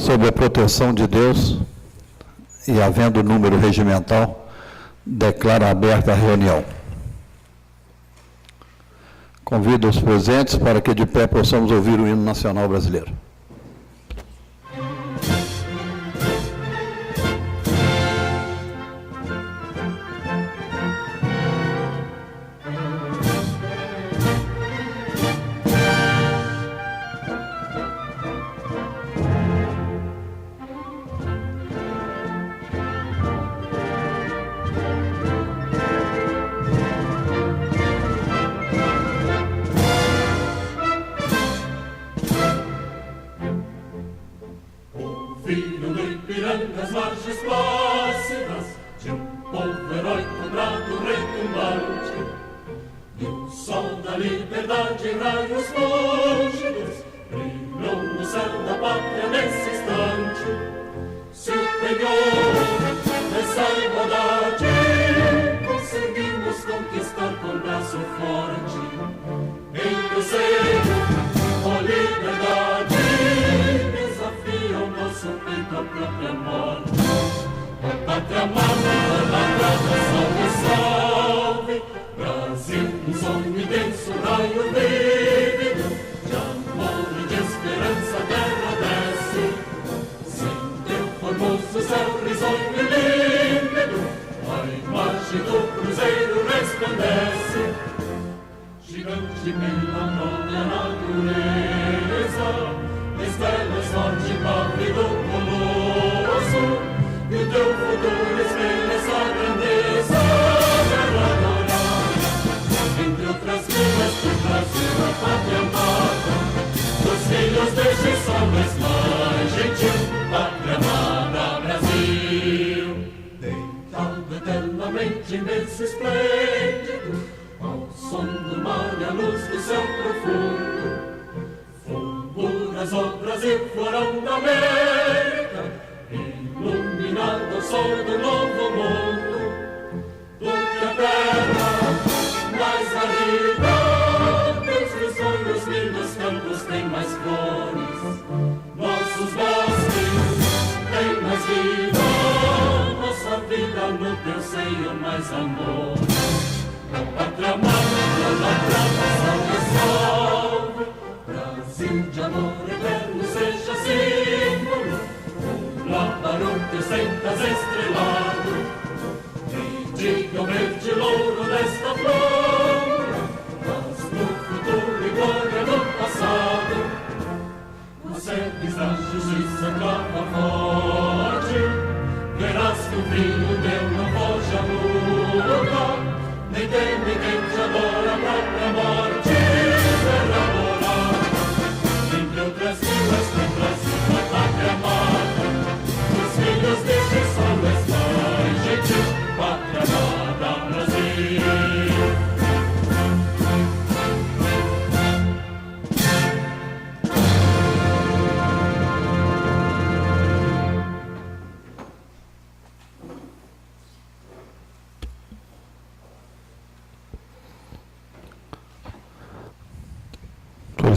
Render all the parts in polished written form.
sob a proteção de Deus e havendo número regimental, declaro aberta a reunião. Convido os presentes para que de pé possamos ouvir o hino nacional brasileiro.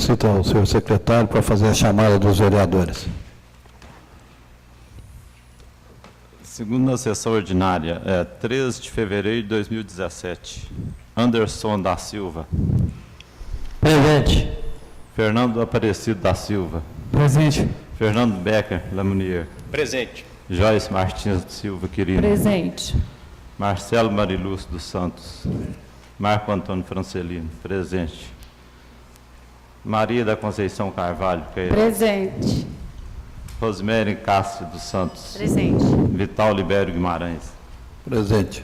Solicito ao senhor secretário para fazer a chamada dos vereadores. Segunda sessão ordinária, 13 de fevereiro de 2017. Anderson da Silva. Presente. Fernando Aparecido da Silva. Presente. Fernando Becker Lamunier. Presente. Joyce Martins Silva Quirino. Presente. Marcelo Mariluz dos Santos. Marco Antônio Francelino. Presente. Maria da Conceição Carvalho. Presente. Rosemary Cássio dos Santos. Presente. Vital Libério Guimarães. Presente.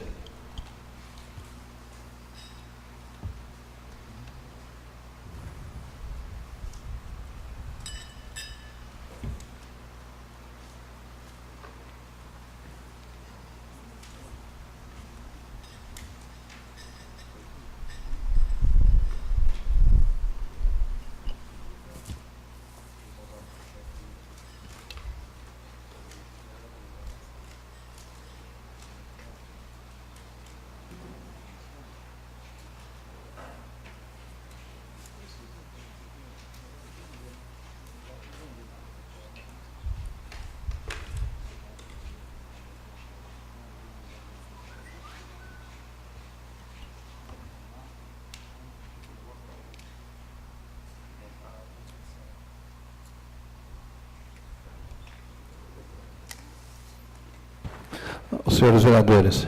Senhores vereadores,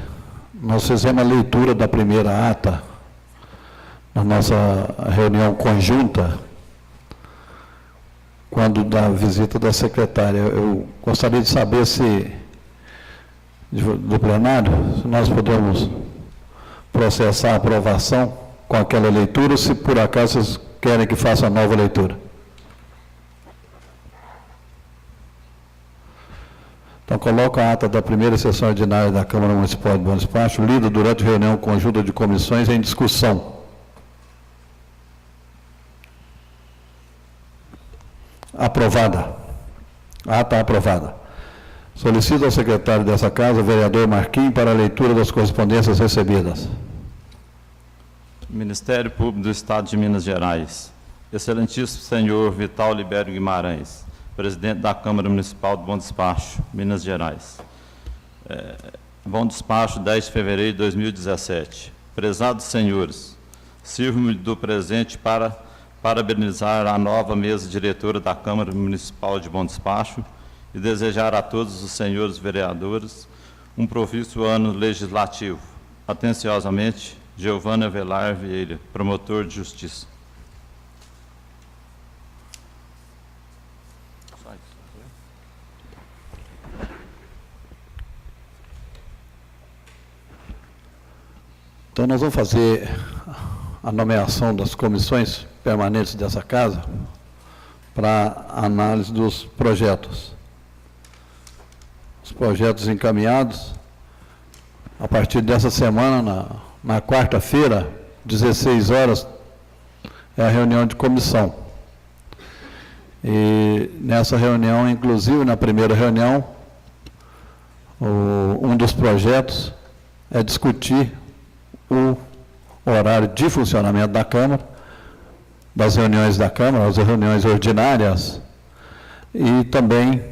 nós fizemos a leitura da primeira ata na nossa reunião conjunta, quando da visita da secretária. Eu gostaria de saber se, do plenário, se nós podemos processar a aprovação com aquela leitura, ou se por acaso vocês querem que faça a nova leitura. Então, coloco a ata da primeira sessão ordinária da Câmara Municipal de Bom Despacho, lida durante reunião conjunta de comissões em discussão. Aprovada. Ata aprovada. Solicito ao secretário dessa casa, vereador Marquinhos, para a leitura das correspondências recebidas. Ministério Público do Estado de Minas Gerais. Excelentíssimo senhor Vital Libério Guimarães, presidente da Câmara Municipal de Bom Despacho, Minas Gerais. Bom Despacho, 10 de fevereiro de 2017. Prezados senhores, sirvo-me do presente para parabenizar a nova mesa diretora da Câmara Municipal de Bom Despacho e desejar a todos os senhores vereadores um profícuo ano legislativo. Atenciosamente, Giovanni Avelar Vieira, promotor de justiça. Então, nós vamos fazer a nomeação das comissões permanentes dessa casa para análise dos projetos. Os projetos encaminhados, a partir dessa semana, na quarta-feira, 16 horas, é a reunião de comissão. E nessa reunião, inclusive na primeira reunião, um dos projetos é discutir o horário de funcionamento da Câmara, das reuniões da Câmara, as reuniões ordinárias, e também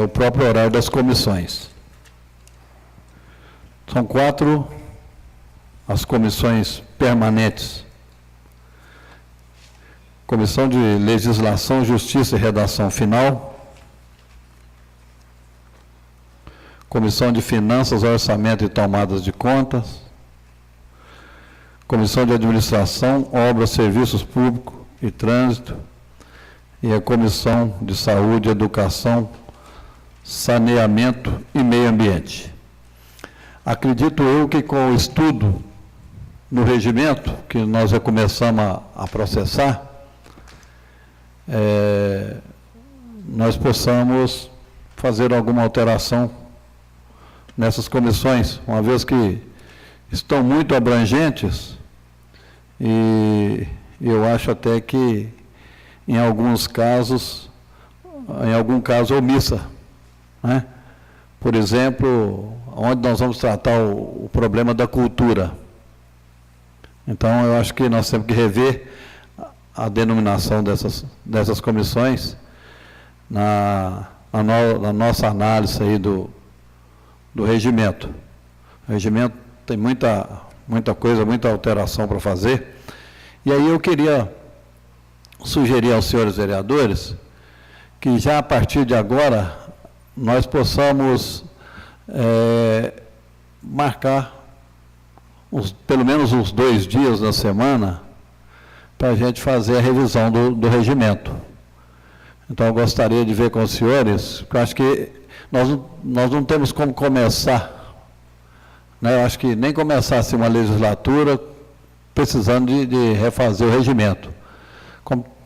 o próprio horário das comissões. São 4 as comissões permanentes. Comissão de Legislação, Justiça e Redação Final. Comissão de Finanças, Orçamento e Tomadas de Contas. Comissão de Administração, Obras, Serviços Públicos e Trânsito. E a Comissão de Saúde, Educação, Saneamento e Meio Ambiente. Acredito eu que com o estudo no regimento, que nós já começamos a processar, nós possamos fazer alguma alteração nessas comissões, uma vez que estão muito abrangentes, e eu acho até que, em algum caso, omissa, né? Por exemplo, onde nós vamos tratar o problema da cultura. Então, eu acho que nós temos que rever a denominação dessas comissões na nossa análise aí do regimento. O regimento tem muita coisa, muita alteração para fazer. E aí eu queria sugerir aos senhores vereadores que já a partir de agora nós possamos marcar pelo menos uns 2 dias na semana para a gente fazer a revisão do regimento. Então, eu gostaria de ver com os senhores, porque eu acho que nós não temos como começar, né? Eu acho que nem começar assim uma legislatura precisando de refazer o regimento.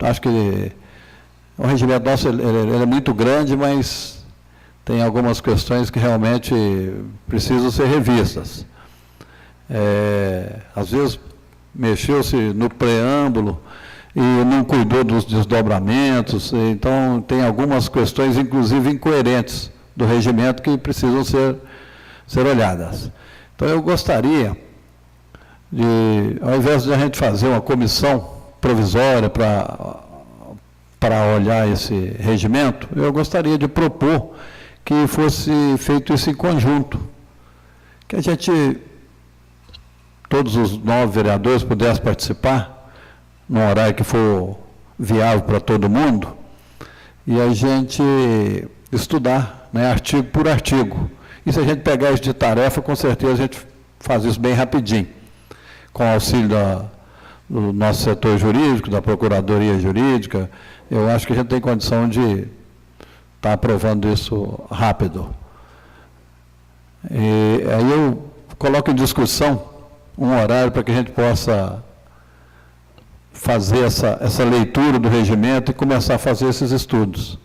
Acho que o regimento nosso ele é muito grande, mas tem algumas questões que realmente precisam ser revistas. Às vezes mexeu-se no preâmbulo e não cuidou dos desdobramentos, então tem algumas questões, inclusive incoerentes, do regimento que precisam ser olhadas. Então eu gostaria de, ao invés de a gente fazer uma comissão provisória para olhar esse regimento, eu gostaria de propor que fosse feito isso em conjunto, que a gente, todos os 9 vereadores pudessem participar, num horário que for viável para todo mundo, e a gente estudar, né, artigo por artigo, E se a gente pegar isso de tarefa, com certeza a gente faz isso bem rapidinho, com o auxílio do nosso setor jurídico, da Procuradoria Jurídica. Eu acho que a gente tem condição de estar aprovando isso rápido. E aí eu coloco em discussão um horário para que a gente possa fazer essa leitura do regimento e começar a fazer esses estudos.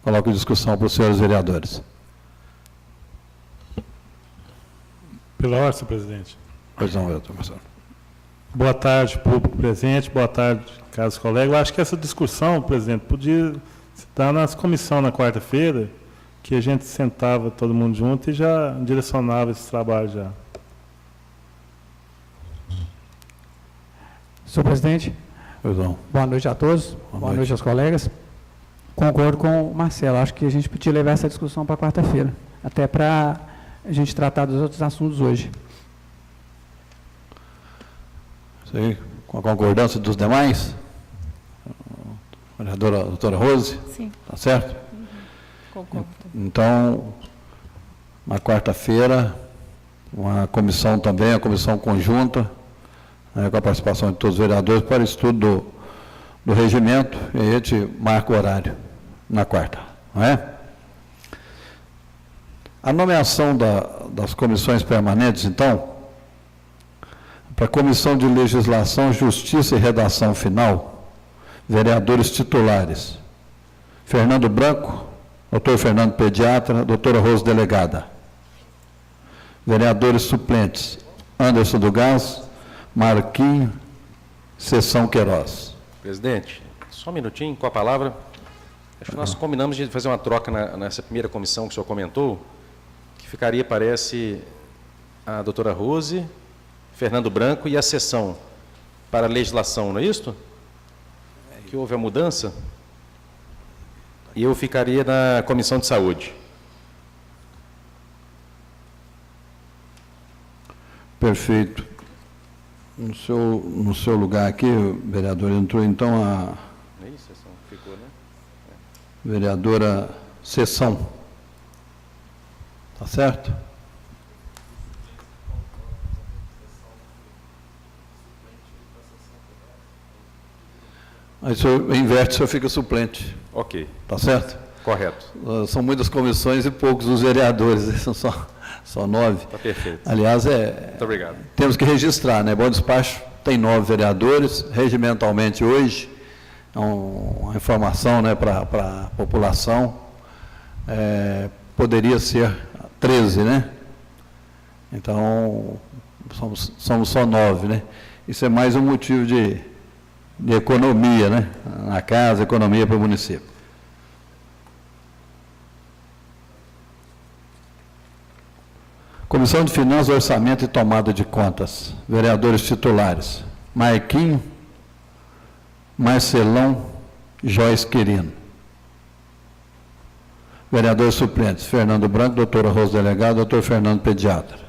Coloco em discussão para os senhores vereadores. Pela ordem, senhor presidente. Pois não, professor. Boa tarde, público presente. Boa tarde, caros colegas. Eu acho que essa discussão, presidente, podia estar nas comissões na quarta-feira, que a gente sentava todo mundo junto e já direcionava esse trabalho já. Senhor presidente, boa noite a todos, boa noite aos colegas. Concordo com o Marcelo, acho que a gente podia levar essa discussão para quarta-feira, até para a gente tratar dos outros assuntos hoje. Sim, com a concordância dos demais? Vereadora doutora Rose? Sim. Tá certo? Concordo. Então, na quarta-feira, uma comissão também, a comissão conjunta, com a participação de todos os vereadores, para estudo do regimento, e aí a gente marca o horário na quarta, não é? A nomeação das comissões permanentes, então, para a Comissão de Legislação, Justiça e Redação Final, vereadores titulares: Fernando Branco, doutor Fernando Pediatra, doutora Rose Delegada. Vereadores suplentes: Anderson do Gás, Marquinho, Sessão Queiroz. Presidente, só um minutinho, com a palavra. Acho que nós combinamos de fazer uma troca nessa primeira comissão que o senhor comentou, que ficaria, parece, a doutora Rose, Fernando Branco e a sessão para a legislação, não é isto? Que houve a mudança? E eu ficaria na comissão de saúde. Perfeito. No seu lugar aqui, vereador, entrou então a É isso, sessão ficou, né? vereadora Sessão. Tá certo? Aí o senhor inverte, o senhor fica suplente. Ok, Tá certo? correto. São muitas comissões e poucos os vereadores, são só 9. Está perfeito. Aliás, Muito obrigado. temos que registrar, né? Bom Despacho tem 9 vereadores, regimentalmente hoje, é uma informação, né, para a população, poderia ser 13, né? Então, somos só 9, né? Isso é mais um motivo de economia, né? Na casa, economia para o município. Comissão de Finanças, Orçamento e Tomada de Contas. Vereadores titulares: Marquinho, Marcelão, Joyce Quirino. Vereadores suplentes: Fernando Branco, doutora Rose Delegada, doutor Fernando Pediatra.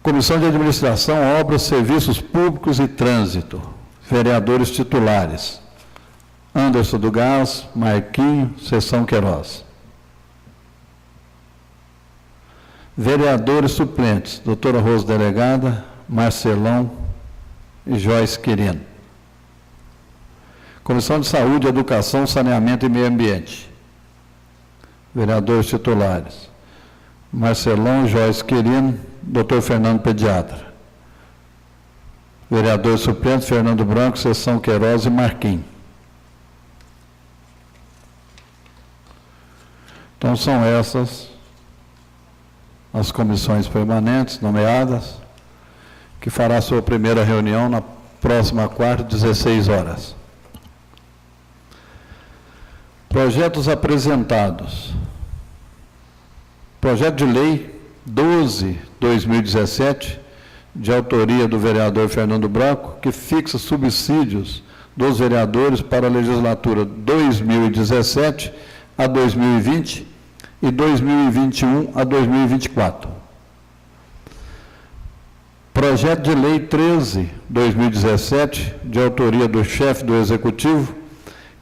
Comissão de Administração, Obras, Serviços Públicos e Trânsito. Vereadores titulares: Anderson do Gás, Marquinho, Sessão Queiroz. Vereadores suplentes: doutora Rose Delegada, Marcelão e Joyce Quirino. Comissão de Saúde, Educação, Saneamento e Meio Ambiente. Vereadores titulares: Marcelão, Joyce Quirino, doutor Fernando Pediatra. Vereadores suplentes: Fernando Branco, Sessão Queiroz e Marquinhos. Então, são essas as comissões permanentes nomeadas, que fará sua primeira reunião na próxima quarta, 16 horas. Projetos apresentados. Projeto de Lei 12/2017, de autoria do vereador Fernando Branco, que fixa subsídios dos vereadores para a legislatura 2017 a 2020 e 2021 a 2024. Projeto de Lei 13/2017, de autoria do chefe do Executivo,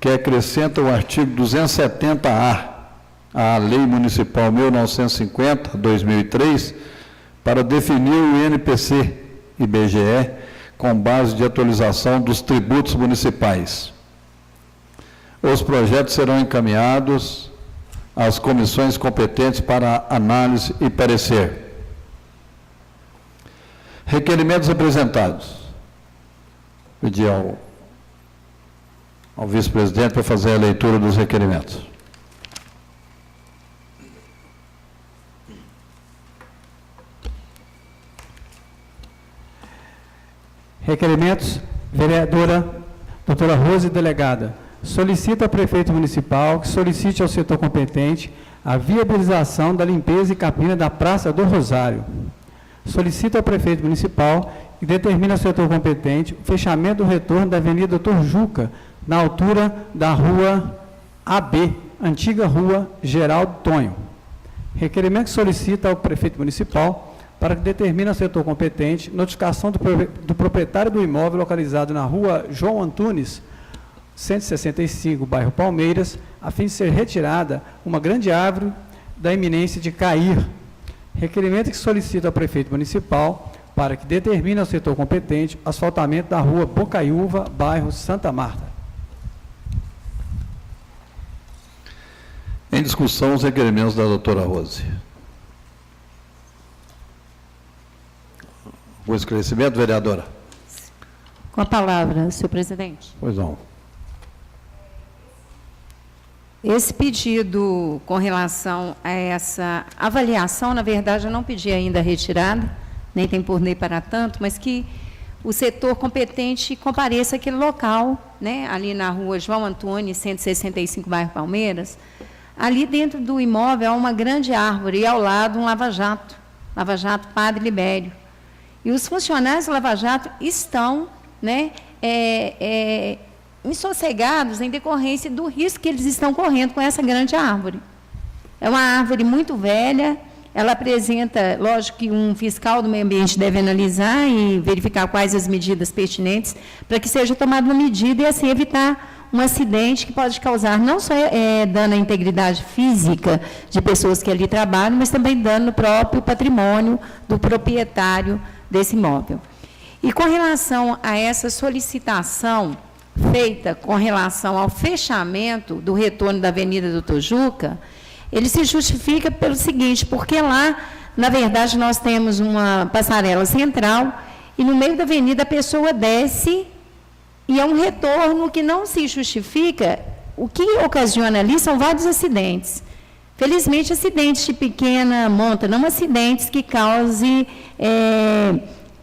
que acrescenta o artigo 270-A à Lei Municipal 1950/2003 para definir o INPC-IBGE com base de atualização dos tributos municipais. Os projetos serão encaminhados às comissões competentes para análise e parecer. Requerimentos apresentados. Pedir ao vice-presidente para fazer a leitura dos requerimentos. Requerimentos, vereadora doutora Rose, delegada. Solicita ao prefeito municipal que solicite ao setor competente a viabilização da limpeza e capina da Praça do Rosário. Solicita ao prefeito municipal que determine ao setor competente o fechamento do retorno da Avenida Doutor Juca, na altura da Rua AB, antiga Rua Geraldo Tonho. Requerimento que solicita ao prefeito municipal para que determine ao setor competente notificação do proprietário do imóvel localizado na Rua João Antunes, 165, bairro Palmeiras, a fim de ser retirada uma grande árvore da iminência de cair. Requerimento que solicita ao prefeito municipal para que determine ao setor competente o asfaltamento da Rua Bocaiúva, bairro Santa Marta. Em discussão, os requerimentos da doutora Rose. O esclarecimento, vereadora. Com a palavra, senhor presidente. Pois não. Esse pedido com relação a essa avaliação, na verdade, eu não pedi ainda a retirada, nem tem por lei para tanto, mas que o setor competente compareça àquele local, né, ali na Rua João Antunes, 165, bairro Palmeiras. Ali dentro do imóvel há uma grande árvore e ao lado um lava-jato, lava-jato Padre Libério. E os funcionários do lava-jato estão, né, insossegados em decorrência do risco que eles estão correndo com essa grande árvore. É uma árvore muito velha, ela apresenta, lógico que um fiscal do meio ambiente deve analisar e verificar quais as medidas pertinentes para que seja tomada uma medida e assim evitar um acidente que pode causar não só dano à integridade física de pessoas que ali trabalham, mas também dano no próprio patrimônio do proprietário desse imóvel. E com relação a essa solicitação feita com relação ao fechamento do retorno da Avenida Doutor Juca, ele se justifica pelo seguinte, porque lá, na verdade, nós temos uma passarela central e no meio da avenida a pessoa desce e é um retorno que não se justifica. O que ocasiona ali são vários acidentes. Felizmente, acidentes de pequena monta, não acidentes que causem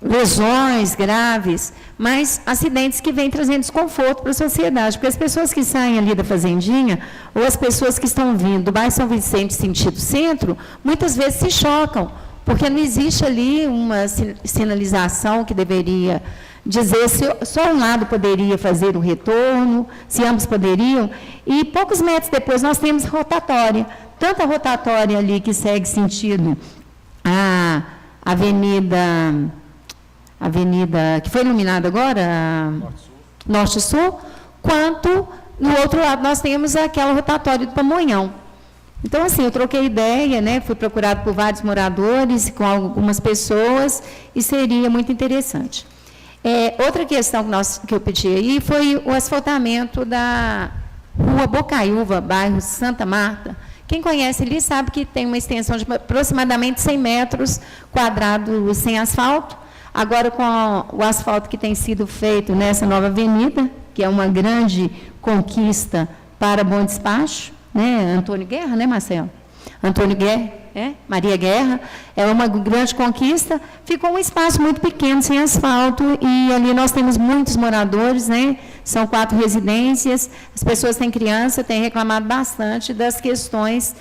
lesões graves, mas acidentes que vêm trazendo desconforto para a sociedade, porque as pessoas que saem ali da fazendinha, ou as pessoas que estão vindo do bairro São Vicente sentido centro, muitas vezes se chocam, porque não existe ali uma sinalização que deveria dizer se só um lado poderia fazer o retorno, se ambos poderiam, e poucos metros depois nós temos rotatória, tanta rotatória ali que segue sentido a Avenida que foi iluminada agora, Norte-Sul, quanto no outro lado nós temos aquela rotatória do Pamonhão. Então, assim, eu troquei ideia, né, fui procurado por vários moradores, com algumas pessoas, e seria muito interessante. Outra questão que eu pedi aí foi o asfaltamento da Rua Bocaiúva, bairro Santa Marta. Quem conhece ali sabe que tem uma extensão de aproximadamente 100 metros quadrados sem asfalto. Agora, com o asfalto que tem sido feito nessa nova avenida, que é uma grande conquista para Bom Despacho, né? Antônio Guerra, né, Marcelo? Antônio Guerra, Maria Guerra, é uma grande conquista. Ficou um espaço muito pequeno, sem asfalto, e ali nós temos muitos moradores, né? São 4 residências, as pessoas têm criança, têm reclamado bastante das questões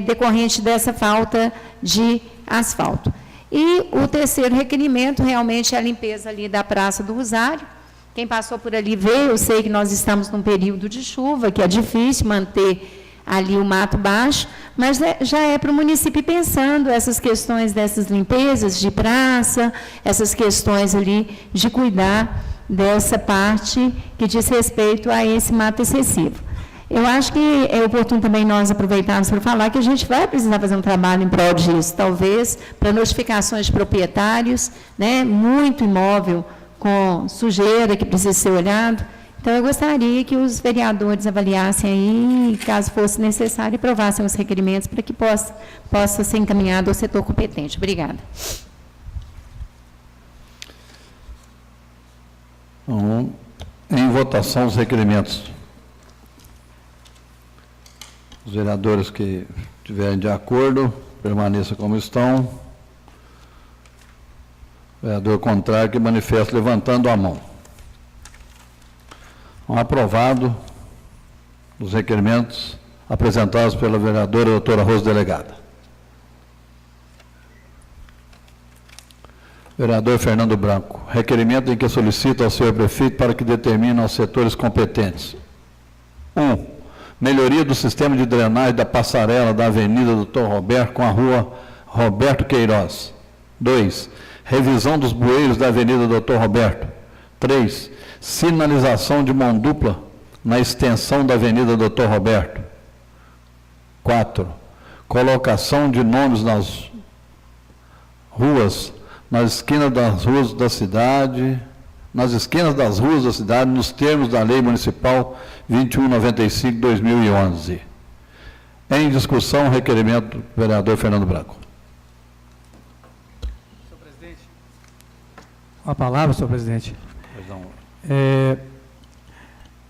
decorrentes dessa falta de asfalto. E o terceiro requerimento, realmente, é a limpeza ali da Praça do Rosário. Quem passou por ali vê, eu sei que nós estamos num período de chuva, que é difícil manter ali o mato baixo, mas já é para o município pensando essas questões dessas limpezas de praça, essas questões ali de cuidar dessa parte que diz respeito a esse mato excessivo. Eu acho que é oportuno também nós aproveitarmos para falar que a gente vai precisar fazer um trabalho em prol disso, talvez para notificações de proprietários, né, muito imóvel com sujeira que precisa ser olhado. Então, eu gostaria que os vereadores avaliassem aí, caso fosse necessário, e aprovassem os requerimentos para que possa ser encaminhado ao setor competente. Obrigada. Então, em votação, os requerimentos. Os vereadores que estiverem de acordo, permaneçam como estão. O vereador contrário que manifesta levantando a mão. Aprovado os requerimentos apresentados pela vereadora doutora Rose Delegada. Vereador Fernando Branco, requerimento em que solicita ao senhor prefeito para que determine aos setores competentes. 1. Melhoria do sistema de drenagem da passarela da Avenida Dr. Roberto com a Rua Roberto Queiroz. 2. Revisão dos bueiros da Avenida Dr. Roberto. 3. Sinalização de mão dupla na extensão da Avenida Dr. Roberto. 4. Colocação de nomes nas ruas, nas esquinas das ruas da cidade, nos termos da Lei Municipal 2195/2011. Em discussão, requerimento do vereador Fernando Branco. Senhor presidente. Com a palavra, senhor presidente.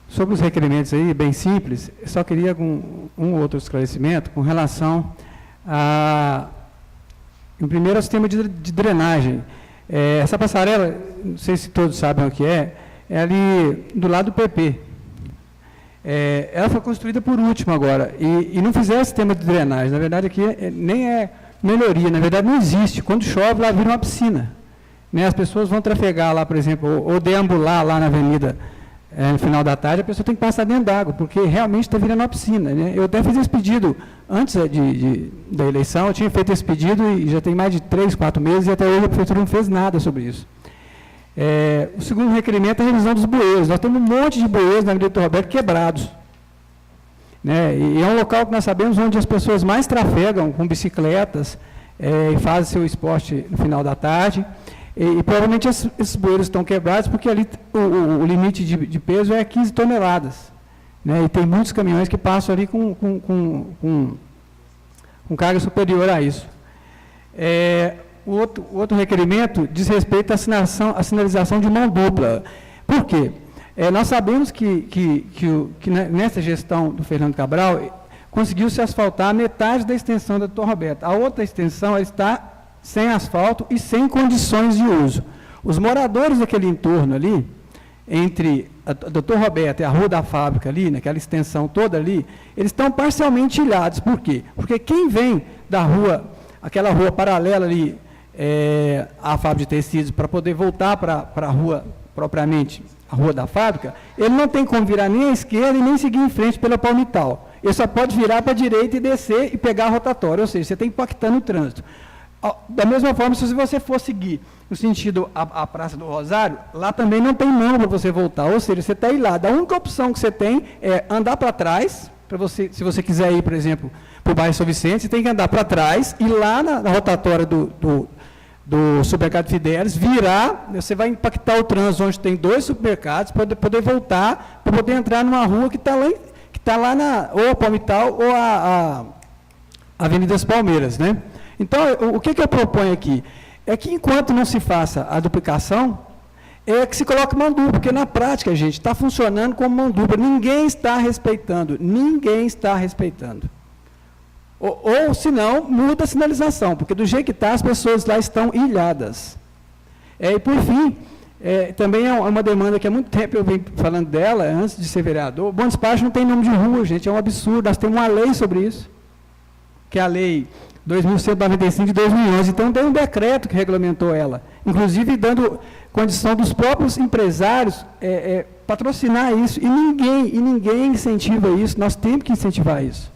Sobre os requerimentos aí, bem simples, eu só queria um outro esclarecimento com relação em primeiro, ao sistema de drenagem. Essa passarela, não sei se todos sabem o que é ali do lado do PP. Ela foi construída por último agora, e não fizeram sistema de drenagem. Na verdade, aqui nem é melhoria, na verdade não existe. Quando chove, lá vira uma piscina. Né? As pessoas vão trafegar lá, por exemplo, ou deambular lá na avenida no final da tarde, a pessoa tem que passar dentro d'água, porque realmente está virando uma piscina. Né? Eu até fiz esse pedido antes da eleição, eu tinha feito esse pedido e já tem mais de 3, 4 meses e até hoje a prefeitura não fez nada sobre isso. O segundo requerimento é a revisão dos bueiros. Nós temos um monte de bueiros na Avenida Dr. Roberto quebrados. Né? E é um local que nós sabemos onde as pessoas mais trafegam com bicicletas e fazem seu esporte no final da tarde. E provavelmente esses bueiros estão quebrados porque ali o limite de peso é 15 toneladas. Né? E tem muitos caminhões que passam ali com carga superior a isso. O outro requerimento diz respeito à sinalização de mão dupla. Por quê? Nós sabemos que nessa gestão do Fernando Cabral conseguiu-se asfaltar metade da extensão da Dr. Roberto. A outra extensão está sem asfalto e sem condições de uso. Os moradores daquele entorno ali, entre a Dr. Roberto e a Rua da Fábrica ali, naquela extensão toda ali, eles estão parcialmente ilhados. Por quê? Porque quem vem da rua, aquela rua paralela ali, à fábrica de tecidos, para poder voltar para a rua, propriamente, a Rua da Fábrica, ele não tem como virar nem à esquerda e nem seguir em frente pela Palmital. Ele só pode virar para a direita e descer e pegar a rotatória, ou seja, você está impactando o trânsito. Da mesma forma, se você for seguir no sentido a Praça do Rosário, lá também não tem mão para você voltar, ou seja, você está ilhado. A única opção que você tem é andar para trás, se você quiser ir, por exemplo, para o bairro São Vicente, você tem que andar para trás, e lá na rotatória do supermercado Fidelis, virar, você vai impactar o trânsito onde tem 2 supermercados, para poder voltar, para poder entrar numa rua que está lá na ou a Palmital ou a Avenida das Palmeiras, né? Então, o que eu proponho aqui? É que enquanto não se faça a duplicação, que se coloque mão dupla, porque na prática, gente, está funcionando como mão dupla. Ninguém está respeitando. Ou se não, muda a sinalização, porque do jeito que está, as pessoas lá estão ilhadas. E por fim, também é uma demanda que há muito tempo eu venho falando dela, antes de ser vereador. Bom Despacho não tem nome de rua, gente, é um absurdo. Nós temos uma lei sobre isso, que é a lei 2195 de 2011, então tem um decreto que regulamentou ela, inclusive dando condição dos próprios empresários patrocinar isso, e ninguém incentiva isso, nós temos que incentivar isso.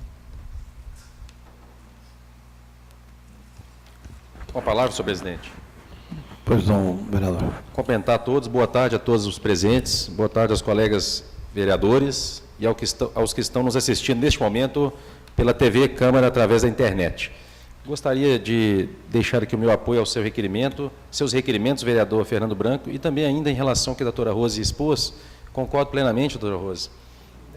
Com a palavra, senhor presidente. Pois não, vereador. Cumprimentar a todos, boa tarde a todos os presentes, boa tarde aos colegas vereadores. e aos que estão nos assistindo neste momento pela TV Câmara através da internet. Gostaria de deixar aqui o meu apoio ao seu requerimento, seus requerimentos, vereador Fernando Branco, e também ainda em relação ao que a doutora Rose expôs, concordo plenamente, doutora Rose.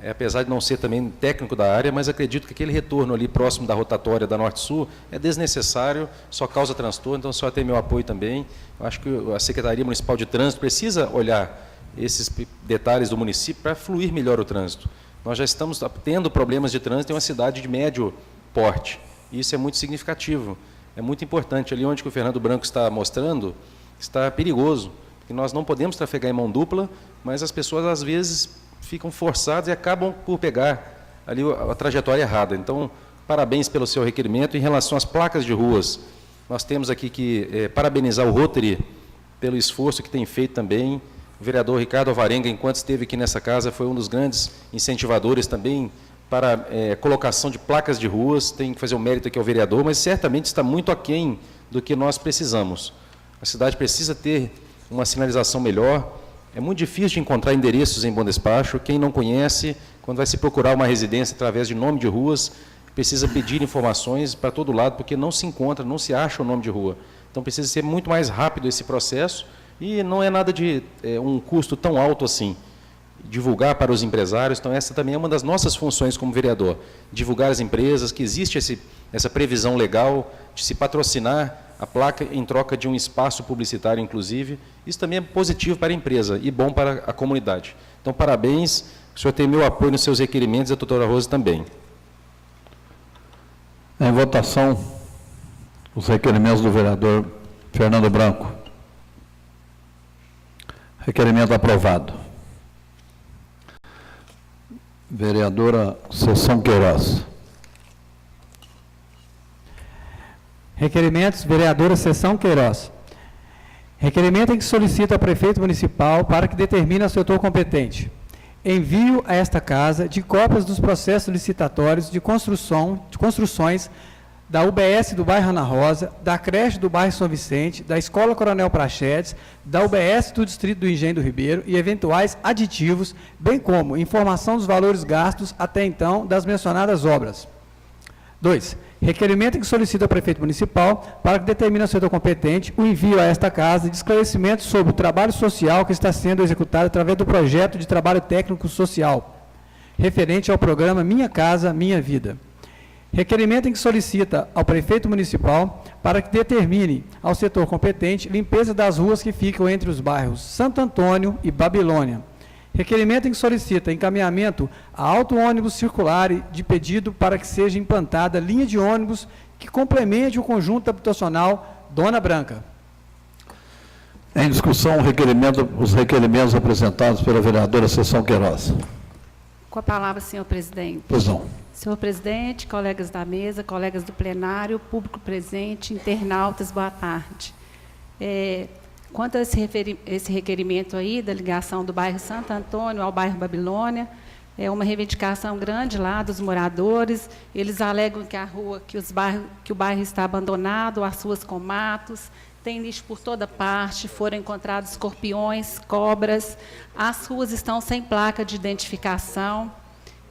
Apesar de não ser também técnico da área, mas acredito que aquele retorno ali próximo da rotatória da Norte-Sul é desnecessário, só causa transtorno, então só tem meu apoio também. Eu acho que a Secretaria Municipal de Trânsito precisa olhar esses detalhes do município para fluir melhor o trânsito. Nós já estamos tendo problemas de trânsito em uma cidade de médio porte. Isso é muito significativo, é muito importante. Ali onde que o Fernando Branco está mostrando, está perigoso, porque nós não podemos trafegar em mão dupla, mas as pessoas, às vezes, ficam forçadas e acabam por pegar ali a trajetória errada. Então, parabéns pelo seu requerimento. Em relação às placas de ruas, nós temos aqui que parabenizar o Rotary pelo esforço que tem feito também. O vereador Ricardo Alvarenga, enquanto esteve aqui nessa casa, foi um dos grandes incentivadores também para colocação de placas de ruas. Tem que fazer o mérito aqui ao vereador, mas certamente está muito aquém do que nós precisamos. A cidade precisa ter uma sinalização melhor. É muito difícil de encontrar endereços em Bom Despacho. Quem não conhece, quando vai se procurar uma residência através de nome de ruas, precisa pedir informações para todo lado, porque não se encontra, não se acha o nome de rua. Então, precisa ser muito mais rápido esse processo, e não é nada de um custo tão alto assim. Divulgar para os empresários, então essa também é uma das nossas funções como vereador, divulgar as empresas, que existe essa previsão legal de se patrocinar a placa em troca de um espaço publicitário, inclusive. Isso também é positivo para a empresa e bom para a comunidade. Então, parabéns, o senhor tem meu apoio nos seus requerimentos, e a doutora Rose também. Em votação, os requerimentos do vereador Fernando Branco. Requerimento aprovado. Vereadora Seção Queiroz. Requerimentos, vereadora Seção Queiroz. Requerimento em que solicita ao prefeito municipal para que determine ao setor competente envio a esta casa de cópias dos processos licitatórios de construções da UBS do bairro Ana Rosa, da creche do bairro São Vicente, da Escola Coronel Prachedes, da UBS do Distrito do Engenho do Ribeiro e eventuais aditivos, bem como informação dos valores gastos até então das mencionadas obras. 2. Requerimento em que solicita ao prefeito municipal para que determine ao setor competente o envio a esta casa de esclarecimentos sobre o trabalho social que está sendo executado através do projeto de trabalho técnico social, referente ao programa Minha Casa, Minha Vida. Requerimento em que solicita ao prefeito municipal para que determine ao setor competente limpeza das ruas que ficam entre os bairros Santo Antônio e Babilônia. Requerimento em que solicita encaminhamento a auto-ônibus circular de pedido para que seja implantada linha de ônibus que complemente o conjunto habitacional Dona Branca. Em discussão, os requerimentos apresentados pela vereadora Seção Queiroz. Com a palavra, senhor presidente. Pois não. Senhor presidente, colegas da mesa, colegas do plenário, público presente, internautas, boa tarde. Quanto a esse requerimento aí da ligação do bairro Santo Antônio ao bairro Babilônia, é uma reivindicação grande lá dos moradores. Eles alegam que que o bairro está abandonado, as ruas com matos, tem lixo por toda parte, foram encontrados escorpiões, cobras, as ruas estão sem placa de identificação.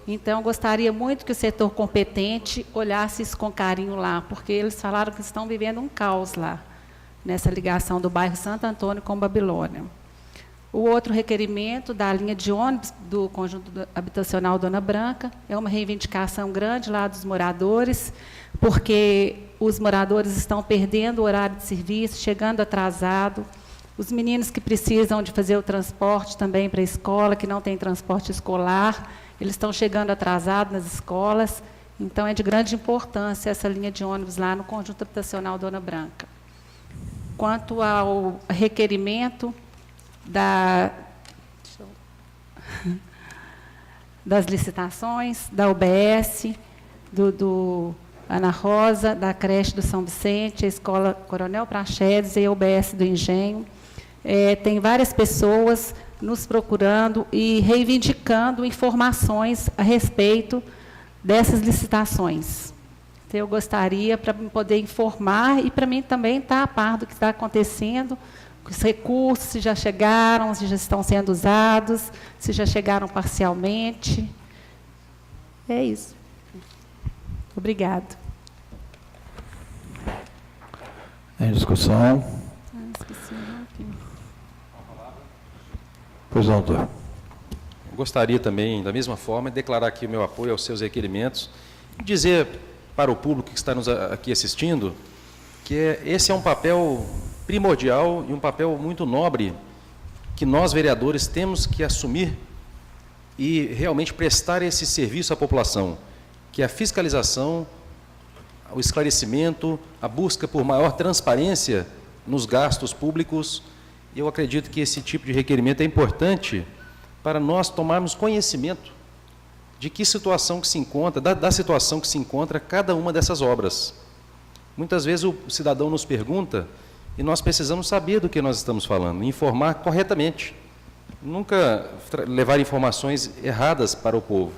Então, gostaria muito que o setor competente olhasse isso com carinho lá, porque eles falaram que estão vivendo um caos lá, nessa ligação do bairro Santo Antônio com Babilônia. O outro requerimento da linha de ônibus do conjunto habitacional Dona Branca é uma reivindicação grande lá dos moradores, porque os moradores estão perdendo o horário de serviço, chegando atrasado. Os meninos que precisam de fazer o transporte também para a escola, que não tem transporte escolar, eles estão chegando atrasados nas escolas. Então, é de grande importância essa linha de ônibus lá no conjunto habitacional Dona Branca. Quanto ao requerimento das licitações, da UBS, do Ana Rosa, da creche do São Vicente, a Escola Coronel Prachedes e a UBS do Engenho, tem várias pessoas nos procurando e reivindicando informações a respeito dessas licitações. Então, eu gostaria para poder informar e para mim também estar a par do que está acontecendo, os recursos, se já chegaram, se já estão sendo usados, se já chegaram parcialmente. É isso. Obrigado. Em discussão. Pois não, doutor. Gostaria também, da mesma forma, de declarar aqui o meu apoio aos seus requerimentos e dizer para o público que está nos aqui assistindo que esse é um papel primordial e um papel muito nobre que nós, vereadores, temos que assumir e realmente prestar esse serviço à população, que é a fiscalização, o esclarecimento, a busca por maior transparência nos gastos públicos. Eu acredito que esse tipo de requerimento é importante para nós tomarmos conhecimento de que situação que se encontra, da situação que se encontra cada uma dessas obras. Muitas vezes o cidadão nos pergunta e nós precisamos saber do que nós estamos falando, informar corretamente. Nunca levar informações erradas para o povo.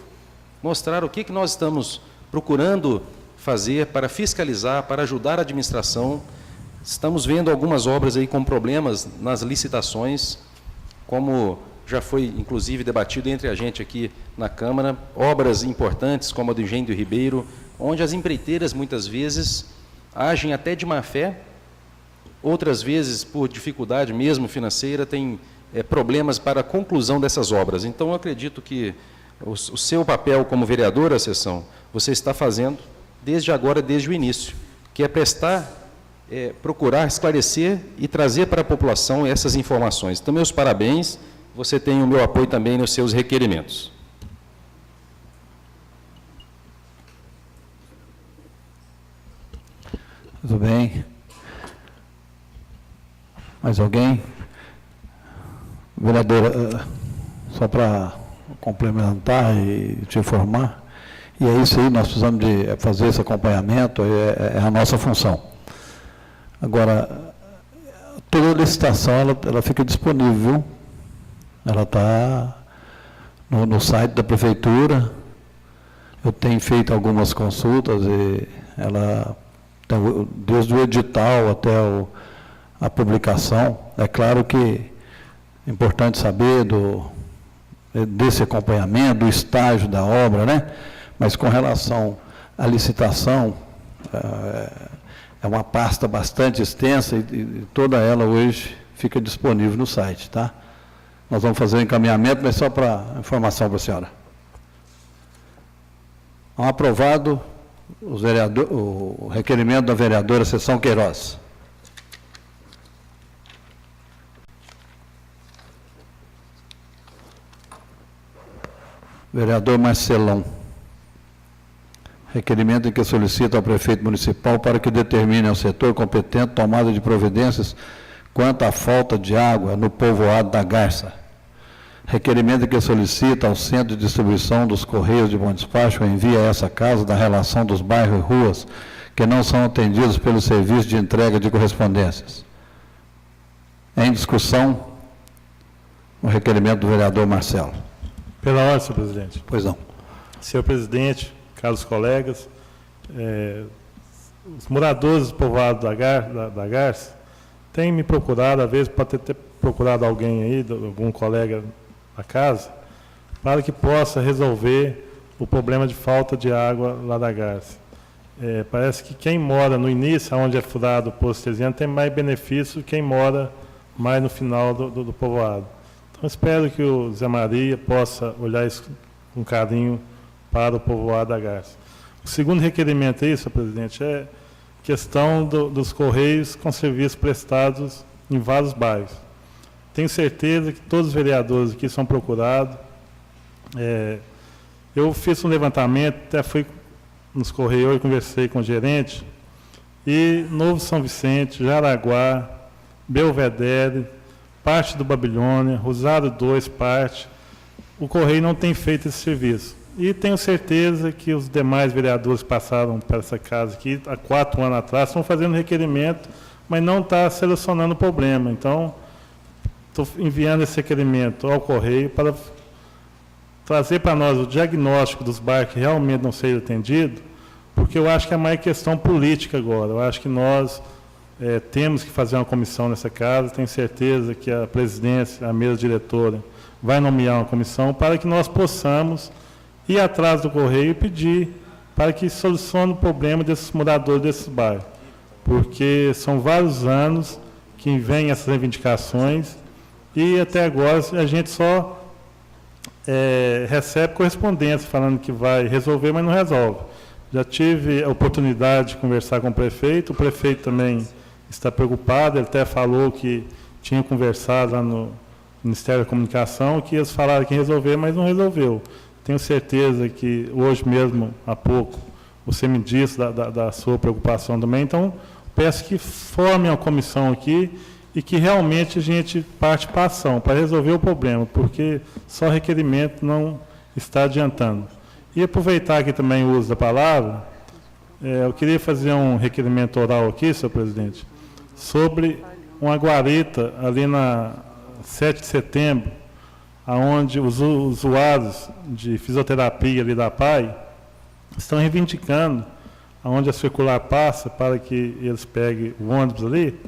Mostrar o que nós estamos procurando fazer para fiscalizar, para ajudar a administração. Estamos vendo algumas obras aí com problemas nas licitações, como já foi inclusive debatido entre a gente aqui na Câmara, obras importantes como a do Engenho do Ribeiro, onde as empreiteiras muitas vezes agem até de má fé, outras vezes por dificuldade mesmo financeira, tem problemas para a conclusão dessas obras. Então, eu acredito que o seu papel como vereador à sessão, você está fazendo desde agora, desde o início, que é prestar, procurar esclarecer e trazer para a população essas informações. Então, meus parabéns, você tem o meu apoio também nos seus requerimentos. Tudo bem. Mais alguém? Vereadora, só para complementar e te informar, e é isso aí, nós precisamos de fazer esse acompanhamento, é a nossa função. Agora, toda licitação, ela fica disponível, viu? Ela está no site da Prefeitura, eu tenho feito algumas consultas, e ela, desde o edital até a publicação, é claro que é importante saber desse acompanhamento, do estágio da obra, né? Mas com relação à licitação, é uma pasta bastante extensa e toda ela hoje fica disponível no site, tá? Nós vamos fazer o encaminhamento, mas só para informação para a senhora. Aprovado o requerimento da vereadora Seção Queiroz. Vereador Marcelão. Requerimento em que solicita ao prefeito municipal para que determine ao setor competente tomada de providências quanto à falta de água no povoado da Garça. Requerimento em que solicita ao Centro de Distribuição dos Correios de Bom Despacho o envio a essa casa da relação dos bairros e ruas que não são atendidos pelo serviço de entrega de correspondências. Em discussão, o requerimento do vereador Marcelo. Pela ordem, senhor presidente. Pois não. Senhor presidente, caros colegas, os moradores do povoado da Garça têm me procurado, às vezes pode ter procurado alguém aí, algum colega da casa, para que possa resolver o problema de falta de água lá da Garça. Parece que quem mora no início, onde é furado o poço artesiano, tem mais benefício que quem mora mais no final do povoado. Então, espero que o Zé Maria possa olhar isso com carinho para o povoado da Garça. O segundo requerimento aí, senhor presidente, é questão dos Correios com serviços prestados em vários bairros. Tenho certeza que todos os vereadores aqui são procurados. Eu fiz um levantamento, até fui nos Correios e conversei com o gerente, e Novo São Vicente, Jaraguá, Belvedere, parte do Babilônia, Rosário 2, parte, o Correio não tem feito esse serviço. E tenho certeza que os demais vereadores que passaram para essa casa aqui, há 4 anos atrás, estão fazendo requerimento, mas não está solucionando o problema. Então, estou enviando esse requerimento ao Correio para trazer para nós o diagnóstico dos bairros que realmente não sejam atendidos, porque eu acho que é mais questão política agora. Eu acho que nós temos que fazer uma comissão nessa casa, tenho certeza que a presidência, a mesa diretora, vai nomear uma comissão para que nós possamos ir atrás do Correio e pedir para que solucione o problema desses moradores desses bairros. Porque são vários anos que vêm essas reivindicações e até agora a gente só recebe correspondência falando que vai resolver, mas não resolve. Já tive a oportunidade de conversar com o prefeito também está preocupado, ele até falou que tinha conversado lá no Ministério da Comunicação, que eles falaram que ia resolver, mas não resolveu. Tenho certeza que hoje mesmo, há pouco, você me disse da sua preocupação também, então peço que formem uma comissão aqui e que realmente a gente parte para a ação, para resolver o problema, porque só requerimento não está adiantando. E aproveitar aqui também o uso da palavra, eu queria fazer um requerimento oral aqui, senhor presidente, sobre uma guarita ali na 7 de setembro, onde os usuários de fisioterapia ali da PAI estão reivindicando, onde a circular passa para que eles peguem o ônibus ali,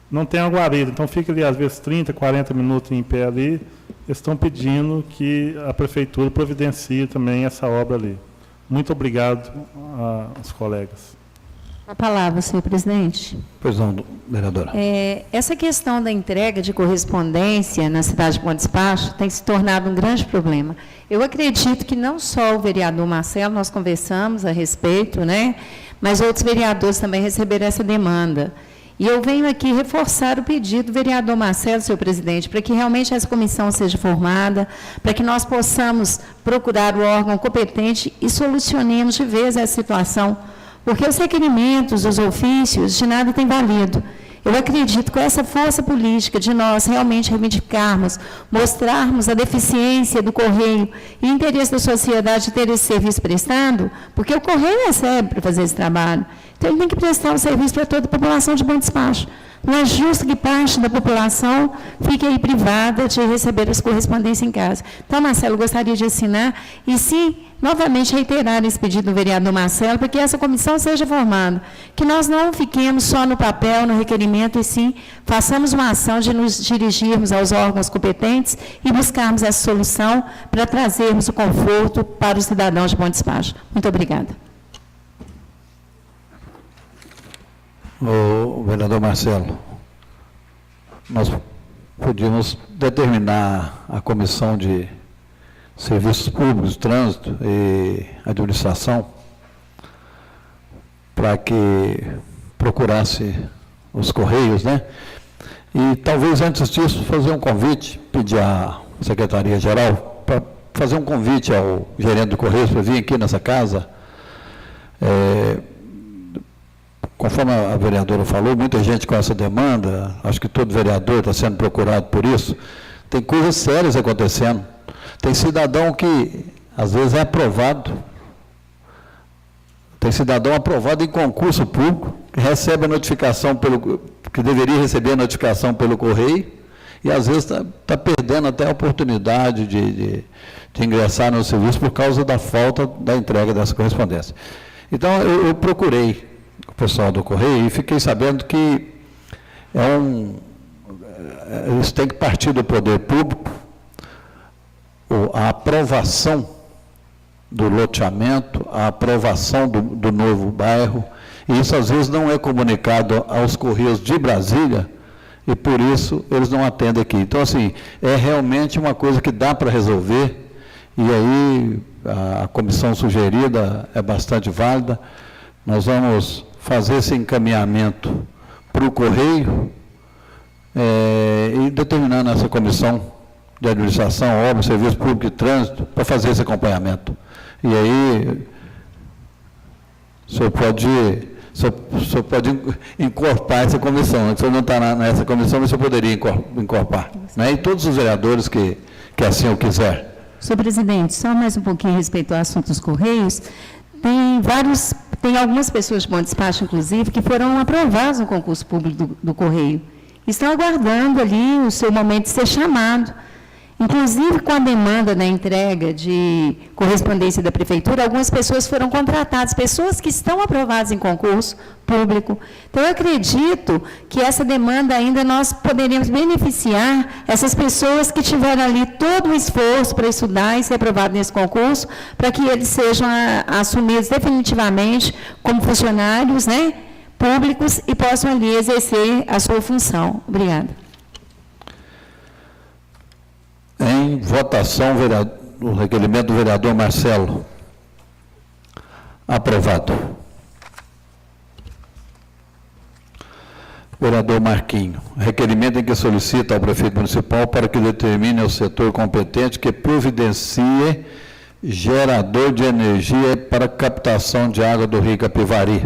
não tem uma guarita, então fica ali às vezes 30, 40 minutos em pé ali, eles estão pedindo que a prefeitura providencie também essa obra ali. Muito obrigado aos colegas. A palavra, senhor presidente. Pois não, vereadora. Essa questão da entrega de correspondência na cidade de Bom Despacho tem se tornado um grande problema. Eu acredito que não só o vereador Marcelo, nós conversamos a respeito, né, mas outros vereadores também receberam essa demanda. E eu venho aqui reforçar o pedido do vereador Marcelo, senhor presidente, para que realmente essa comissão seja formada, para que nós possamos procurar o órgão competente e solucionemos de vez essa situação. Porque os requerimentos, os ofícios, de nada tem valido. Eu acredito que com essa força política de nós realmente reivindicarmos, mostrarmos a deficiência do Correio e o interesse da sociedade de ter esse serviço prestado, porque o Correio recebe para fazer esse trabalho. Então, ele tem que prestar um serviço para toda a população de Bom Despacho. Não é justo que parte da população fique aí privada de receber as correspondências em casa. Então, Marcelo, eu gostaria de assinar e, sim, novamente reiterar esse pedido do vereador Marcelo, para que essa comissão seja formada, que nós não fiquemos só no papel, no requerimento, e sim façamos uma ação de nos dirigirmos aos órgãos competentes e buscarmos essa solução para trazermos o conforto para os cidadãos de Bom Despacho. Muito obrigada. O vereador Marcelo, nós podíamos determinar a Comissão de Serviços Públicos, Trânsito e Administração para que procurasse os Correios, né? E talvez antes disso fazer um convite, pedir à Secretaria-Geral para fazer um convite ao gerente do Correios para vir aqui nessa casa. Conforme a vereadora falou, muita gente com essa demanda, acho que todo vereador está sendo procurado por isso, tem coisas sérias acontecendo. Tem cidadão que, às vezes, é aprovado, tem cidadão aprovado em concurso público, que recebe a notificação, que deveria receber a notificação pelo Correio, e, às vezes, está perdendo até a oportunidade de ingressar no serviço por causa da falta da entrega dessa correspondência. Então, eu procurei o pessoal do Correio e fiquei sabendo que isso tem que partir do poder público, a aprovação do loteamento, a aprovação do novo bairro, e isso às vezes não é comunicado aos Correios de Brasília, e por isso eles não atendem aqui. Então, assim, é realmente uma coisa que dá para resolver, e aí a comissão sugerida é bastante válida. Nós vamos fazer esse encaminhamento para o Correio e determinar nessa comissão de administração, obra, serviço público e trânsito, para fazer esse acompanhamento. E aí, o senhor pode incorporar essa comissão. O senhor não está nessa comissão, mas o senhor poderia incorporar. Né? E todos os vereadores que assim o quiser. Senhor presidente, só mais um pouquinho a respeito ao assunto dos Correios. Tem algumas pessoas de Bom Despacho, inclusive, que foram aprovadas no concurso público do Correio. Estão aguardando ali o seu momento de ser chamado. Inclusive, com a demanda da entrega de correspondência da Prefeitura, algumas pessoas foram contratadas, pessoas que estão aprovadas em concurso público. Então, eu acredito que essa demanda ainda nós poderíamos beneficiar essas pessoas que tiveram ali todo o esforço para estudar e ser aprovado nesse concurso, para que eles sejam assumidos definitivamente como funcionários, né, públicos e possam ali exercer a sua função. Obrigada. Em votação, o requerimento do vereador Marcelo. Aprovado. Vereador Marquinho. Requerimento em que solicita ao prefeito municipal para que determine ao setor competente que providencie gerador de energia para captação de água do rio Capivari.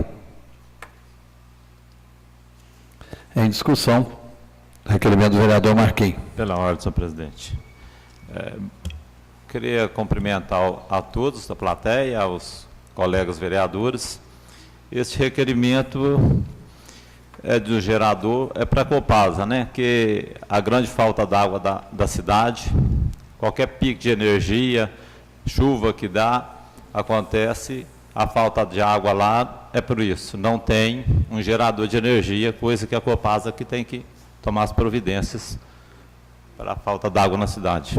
Em discussão. Requerimento do vereador Marquinho. Pela ordem, senhor presidente. Queria cumprimentar a todos da plateia, aos colegas vereadores. Este requerimento do gerador é para a Copasa, né? Que a grande falta d'água da cidade, qualquer pico de energia, chuva que dá, acontece, a falta de água lá é por isso. Não tem um gerador de energia, coisa que a Copasa que tem que tomar as providências para a falta d'água na cidade.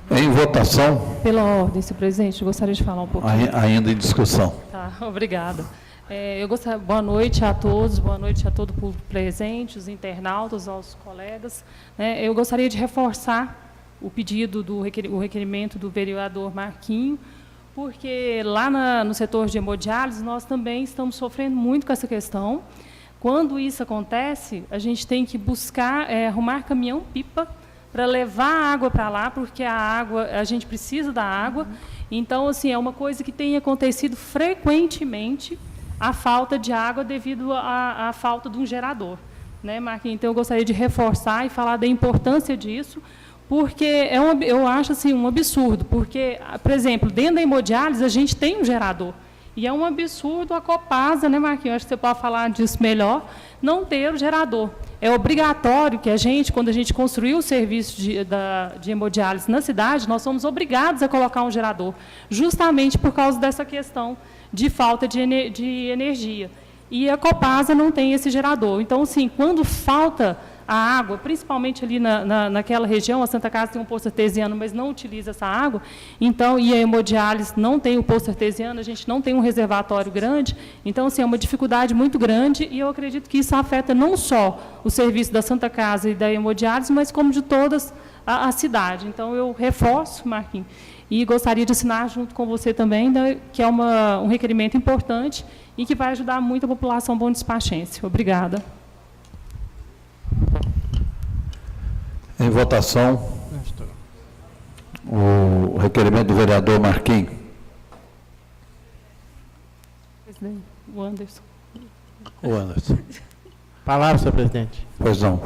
Em votação. Pela ordem, senhor presidente, eu gostaria de falar um pouquinho. Ainda em discussão. Tá, obrigada. Boa noite a todos, boa noite a todo o público presente, os internautas, aos colegas. Eu gostaria de reforçar o pedido o requerimento do vereador Marquinho, porque lá no setor de hemodiálise nós também estamos sofrendo muito com essa questão. Quando isso acontece, a gente tem que buscar, arrumar caminhão-pipa para levar a água para lá, porque a gente precisa da água. Então, assim, é uma coisa que tem acontecido frequentemente, a falta de água devido à falta de um gerador, né, Marquinhos? Então, eu gostaria de reforçar e falar da importância disso, porque eu acho assim, um absurdo, porque, por exemplo, dentro da hemodiálise a gente tem um gerador, e é um absurdo a Copasa, né, Marquinhos? Acho que você pode falar disso melhor, não ter o gerador. É obrigatório que a gente, quando a gente construiu o serviço de hemodiálise na cidade, nós somos obrigados a colocar um gerador, justamente por causa dessa questão de falta de energia. E a Copasa não tem esse gerador. Então, assim, quando falta a água, principalmente ali naquela região, a Santa Casa tem um poço artesiano, mas não utiliza essa água, então, e a hemodiálise não tem o poço artesiano, a gente não tem um reservatório grande, então, assim, é uma dificuldade muito grande, e eu acredito que isso afeta não só o serviço da Santa Casa e da hemodiálise, mas como de todas a cidade. Então, eu reforço, Marquinhos, e gostaria de assinar junto com você também, que é um requerimento importante e que vai ajudar muito a população bom despachense. Obrigada. Em votação, o requerimento do vereador Marquinhos. Presidente, o Anderson. O Anderson. Palavra, senhor presidente. Pois não.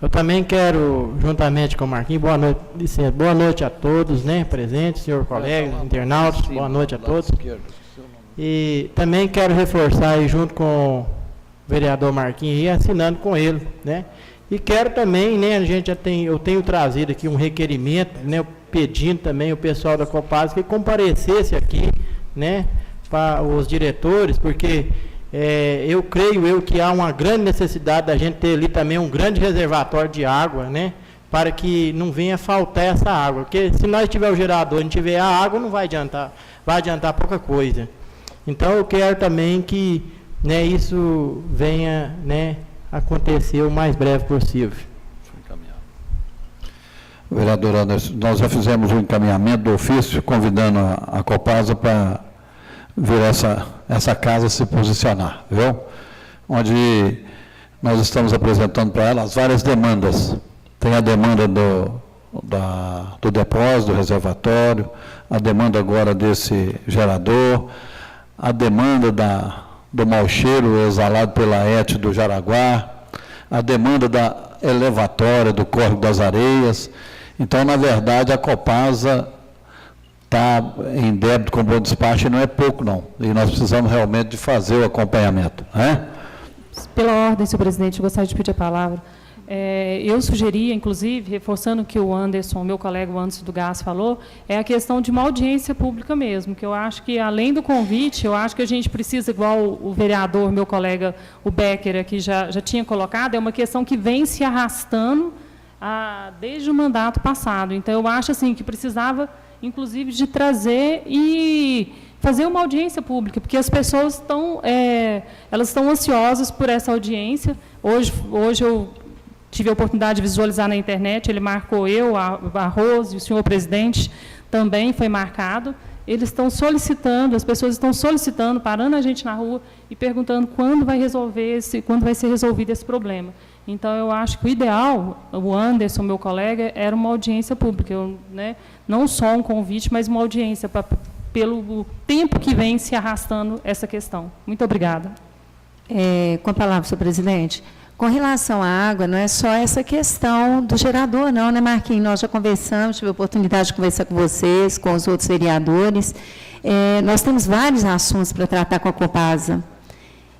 Eu também quero, juntamente com o Marquinhos, boa noite, licença, boa noite a todos, né, presentes, senhor colegas, internautas, boa noite a todos. E também quero reforçar aí, junto com o vereador Marquinhos, e assinando com ele, né. E quero também, né, eu tenho trazido aqui um requerimento, né, pedindo também o pessoal da Copasa que comparecesse aqui, né, para os diretores, porque eu creio que há uma grande necessidade da gente ter ali também um grande reservatório de água, né, para que não venha faltar essa água, porque se nós tiver o gerador e não tiver a água, não vai adiantar pouca coisa. Então, eu quero também que, né, isso venha, né, acontecer o mais breve possível. Vereador Anderson, nós já fizemos um encaminhamento do ofício, convidando a Copasa para vir essa casa se posicionar, viu? Onde nós estamos apresentando para ela as várias demandas. Tem a demanda do depósito, do reservatório, a demanda agora desse gerador, a demanda do mau cheiro exalado pela ET do Jaraguá, a demanda da elevatória do Córrego das Areias. Então, na verdade, a Copasa está em débito com bom despacho e não é pouco, não. E nós precisamos realmente de fazer o acompanhamento, né? Pela ordem, senhor presidente, eu gostaria de pedir a palavra. Eu sugeria, inclusive, reforçando o que o Anderson, meu colega o Anderson do Gás falou, é a questão de uma audiência pública mesmo, que eu acho que, além do convite, eu acho que a gente precisa, igual o vereador, meu colega, o Becker, aqui já tinha colocado, é uma questão que vem se arrastando desde o mandato passado. Então, eu acho assim, que precisava, inclusive, de trazer e fazer uma audiência pública, porque as pessoas elas estão ansiosas por essa audiência. Hoje eu tive a oportunidade de visualizar na internet, ele marcou a Rose, o senhor presidente também foi marcado. Eles estão solicitando, as pessoas estão solicitando, parando a gente na rua e perguntando quando vai ser resolvido esse problema. Então, eu acho que o ideal, o Anderson, meu colega, era uma audiência pública, não só um convite, mas uma audiência pelo tempo que vem se arrastando essa questão. Muito obrigada. Com a palavra, senhor presidente. Com relação à água, não é só essa questão do gerador, não, né, Marquinhos? Nós já conversamos, tive a oportunidade de conversar com vocês, com os outros vereadores. Nós temos vários assuntos para tratar com a Copasa.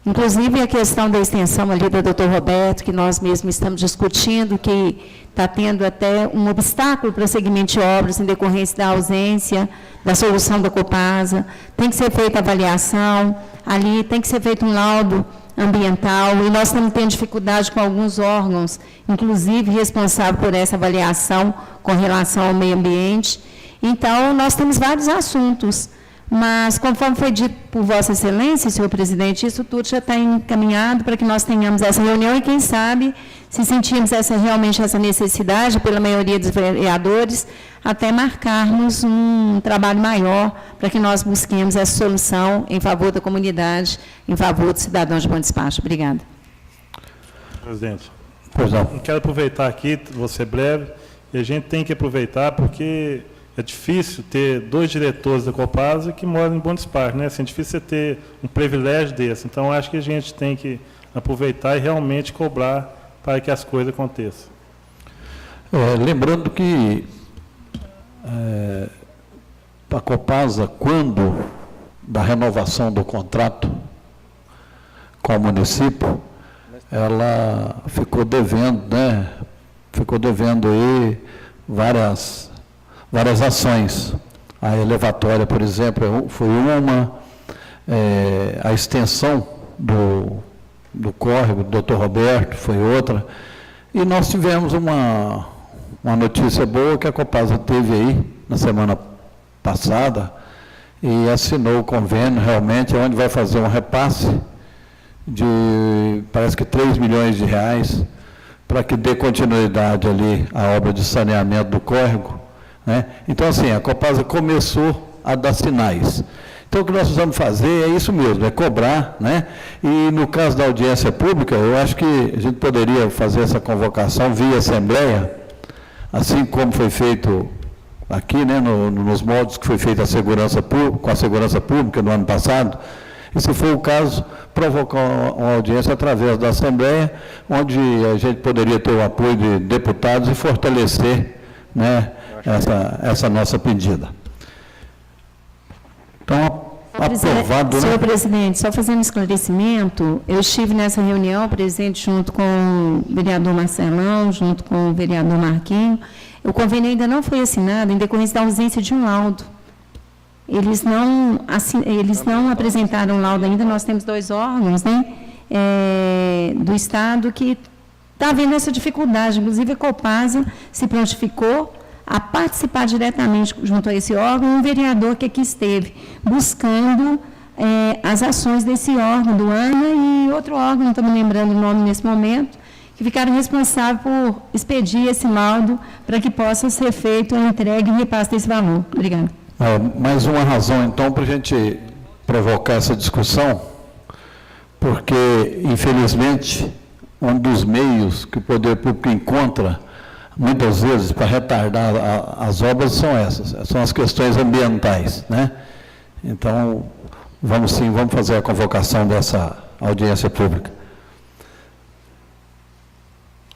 Inclusive, a questão da extensão ali do Dr. Roberto, que nós mesmos estamos discutindo, que está tendo até um obstáculo para o segmento de obras em decorrência da ausência da solução da Copasa. Tem que ser feita avaliação, ali tem que ser feito um laudo ambiental, e nós estamos tendo dificuldade com alguns órgãos, inclusive responsável por essa avaliação com relação ao meio ambiente. Então, nós temos vários assuntos, mas, conforme foi dito por Vossa Excelência, senhor presidente, isso tudo já está encaminhado para que nós tenhamos essa reunião e, quem sabe, se sentirmos realmente essa necessidade, pela maioria dos vereadores, até marcarmos um trabalho maior para que nós busquemos essa solução em favor da comunidade, em favor do cidadão de Bom Despacho. Obrigada. Presidente, Pois não. eu quero aproveitar aqui, vou ser breve, e a gente tem que aproveitar porque é difícil ter 2 diretores da Copasa que moram em Bom Despacho, né? Assim, é difícil você ter um privilégio desse. Então, acho que a gente tem que aproveitar e realmente cobrar para que as coisas aconteçam. Lembrando que a Copasa, quando da renovação do contrato com o município, ela ficou devendo, né? Ficou devendo aí várias ações. A elevatória, por exemplo, foi uma, a extensão do córrego do Dr. Roberto foi outra, e nós tivemos uma notícia boa que a Copasa teve aí na semana passada e assinou o convênio realmente, onde vai fazer um repasse de, parece que 3 milhões de reais, para que dê continuidade ali à obra de saneamento do córrego, né? Então, assim, a Copasa começou a dar sinais. Então, o que nós precisamos fazer é isso mesmo, é cobrar, né? E, no caso da audiência pública, eu acho que a gente poderia fazer essa convocação via Assembleia, assim como foi feito aqui, né, nos moldes que foi feita com a segurança pública no ano passado, e, se for o caso, provocar uma audiência através da Assembleia, onde a gente poderia ter o apoio de deputados e fortalecer, né, essa nossa pedida. Então, aprovado, né? Senhor presidente, só fazendo um esclarecimento, eu estive nessa reunião, presente junto com o vereador Marcelão, junto com o vereador Marquinho. O convênio ainda não foi assinado em decorrência da ausência de um laudo. Eles não apresentaram laudo ainda, nós temos 2 órgãos, né, do Estado que está havendo essa dificuldade. Inclusive, a Copasa se prontificou a participar diretamente junto a esse órgão, um vereador que aqui esteve buscando as ações desse órgão, do ANA, e outro órgão, não estou me lembrando o nome nesse momento, que ficaram responsáveis por expedir esse laudo para que possa ser feito a entrega e repasse desse valor. Obrigada. Mais uma razão, então, para a gente provocar essa discussão, porque, infelizmente, um dos meios que o poder público encontra, muitas vezes, para retardar as obras são as questões ambientais, né? Então, vamos fazer a convocação dessa audiência pública.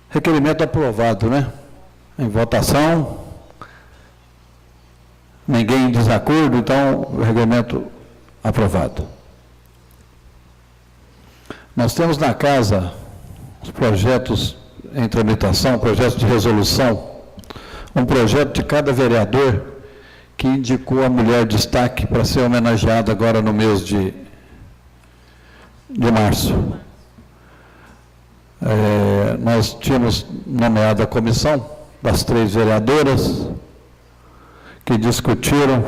Requerimento aprovado, né? Em votação. Ninguém em desacordo, então, o requerimento aprovado. Nós temos na casa os projetos em tramitação, projetos de resolução, um projeto de cada vereador que indicou a mulher destaque para ser homenageada agora no mês de março. Nós tínhamos nomeado a comissão das 3 vereadoras que discutiram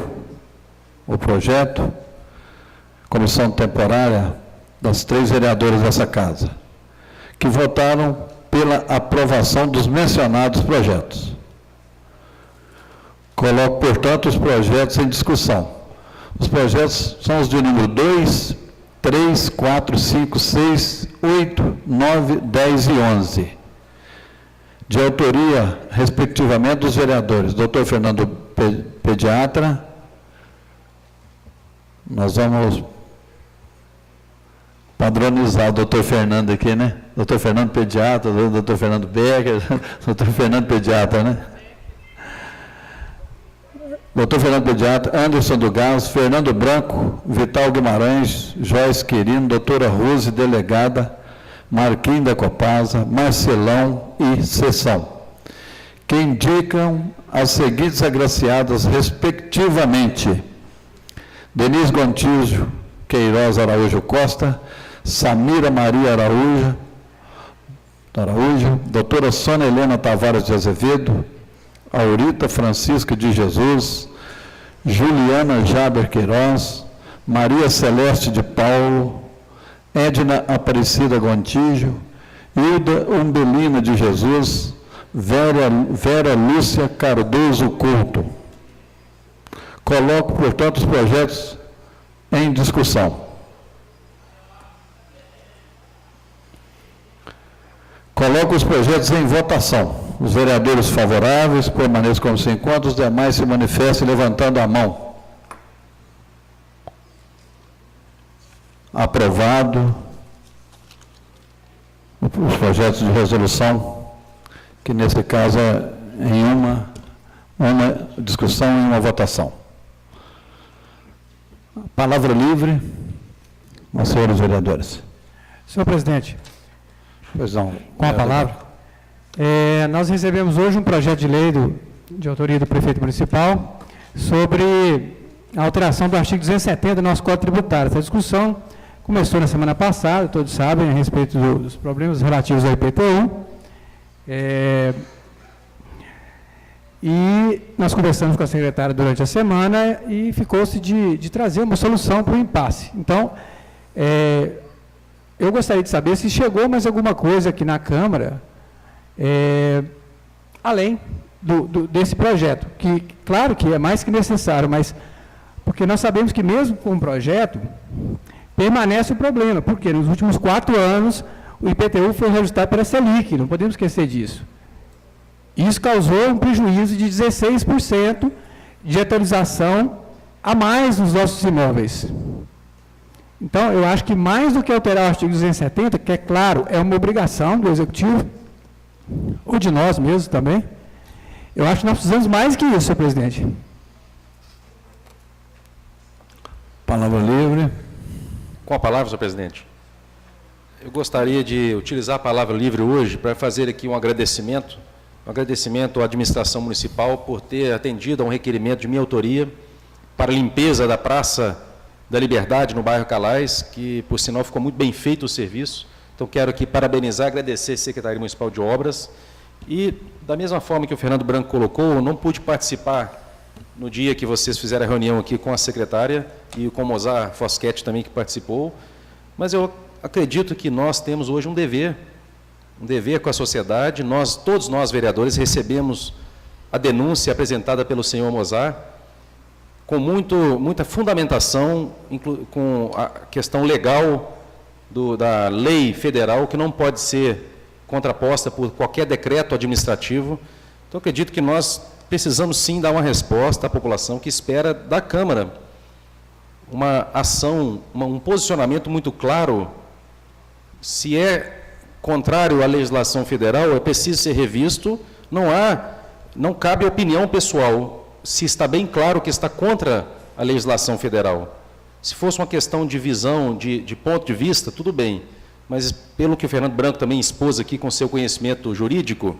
o projeto, comissão temporária das 3 vereadoras dessa casa, que votaram pela aprovação dos mencionados projetos. Coloco, portanto, os projetos em discussão. Os projetos são os de número 2, 3, 4, 5, 6, 8, 9, 10 e 11. De autoria, respectivamente, dos vereadores Dr. Fernando Pediatra. Nós vamos padronizar o Dr. Fernando aqui, né? Dr. Fernando Pediatra, Dr. Fernando Becker, Dr. Fernando Pediatra, né? Dr. Fernando Pediatra, Anderson do Gás, Fernando Branco, Vital Guimarães, Joyce Quirino, doutora Rose, delegada, Marquinhos da Copasa, Marcelão e Sessão, que indicam as seguintes agraciadas, respectivamente: Denise Gontijo Queiroz Araújo Costa, Samira Maria Araújo, doutora Sônia Helena Tavares de Azevedo, Aurita Francisca de Jesus, Juliana Jaber Queiroz, Maria Celeste de Paulo, Edna Aparecida Gontijo, Hilda Umbelina de Jesus, Vera Lúcia Cardoso Couto. Coloco, portanto, os projetos em discussão. Coloco os projetos em votação. Os vereadores favoráveis permaneçam como se encontram, os demais se manifestem levantando a mão. Aprovado os projetos de resolução, que nesse caso é em uma discussão e uma votação. Palavra livre, meus senhores vereadores. Senhor presidente, Pois não. com a palavra. Nós recebemos hoje um projeto de lei de autoria do prefeito municipal sobre a alteração do artigo 270 do nosso Código Tributário. Essa discussão começou na semana passada, todos sabem, a respeito dos problemas relativos ao IPTU. E nós conversamos com a secretária durante a semana e ficou-se de trazer uma solução para o impasse. Então, eu gostaria de saber se chegou mais alguma coisa aqui na Câmara, além desse projeto, que claro que é mais que necessário, mas porque nós sabemos que mesmo com o projeto, permanece o problema, porque nos últimos 4 anos o IPTU foi reajustado pela Selic, não podemos esquecer disso. Isso causou um prejuízo de 16% de atualização a mais nos nossos imóveis. Então, eu acho que mais do que alterar o artigo 270, que é claro, é uma obrigação do Executivo, ou de nós mesmos também, eu acho que nós precisamos mais que isso, senhor presidente. Palavra livre. Com a palavra, senhor presidente. Eu gostaria de utilizar a palavra livre hoje para fazer aqui um agradecimento à administração municipal por ter atendido a um requerimento de minha autoria para a limpeza da Praça da Liberdade, no bairro Calais, que, por sinal, ficou muito bem feito o serviço. Então, quero aqui parabenizar, agradecer a Secretaria Municipal de Obras. E, da mesma forma que o Fernando Branco colocou, eu não pude participar no dia que vocês fizeram a reunião aqui com a secretária e com o Mozart Foschetti também, que participou, mas eu acredito que nós temos hoje um dever com a sociedade. Todos nós, vereadores, recebemos a denúncia apresentada pelo senhor Mozart, com muita fundamentação, com a questão legal da lei federal, que não pode ser contraposta por qualquer decreto administrativo. Então, acredito que nós precisamos, sim, dar uma resposta à população que espera da Câmara uma ação, um posicionamento muito claro. Se é contrário à legislação federal, é preciso ser revisto, não cabe opinião pessoal, se está bem claro que está contra a legislação federal. Se fosse uma questão de visão, de ponto de vista, tudo bem, mas pelo que o Fernando Branco também expôs aqui com seu conhecimento jurídico,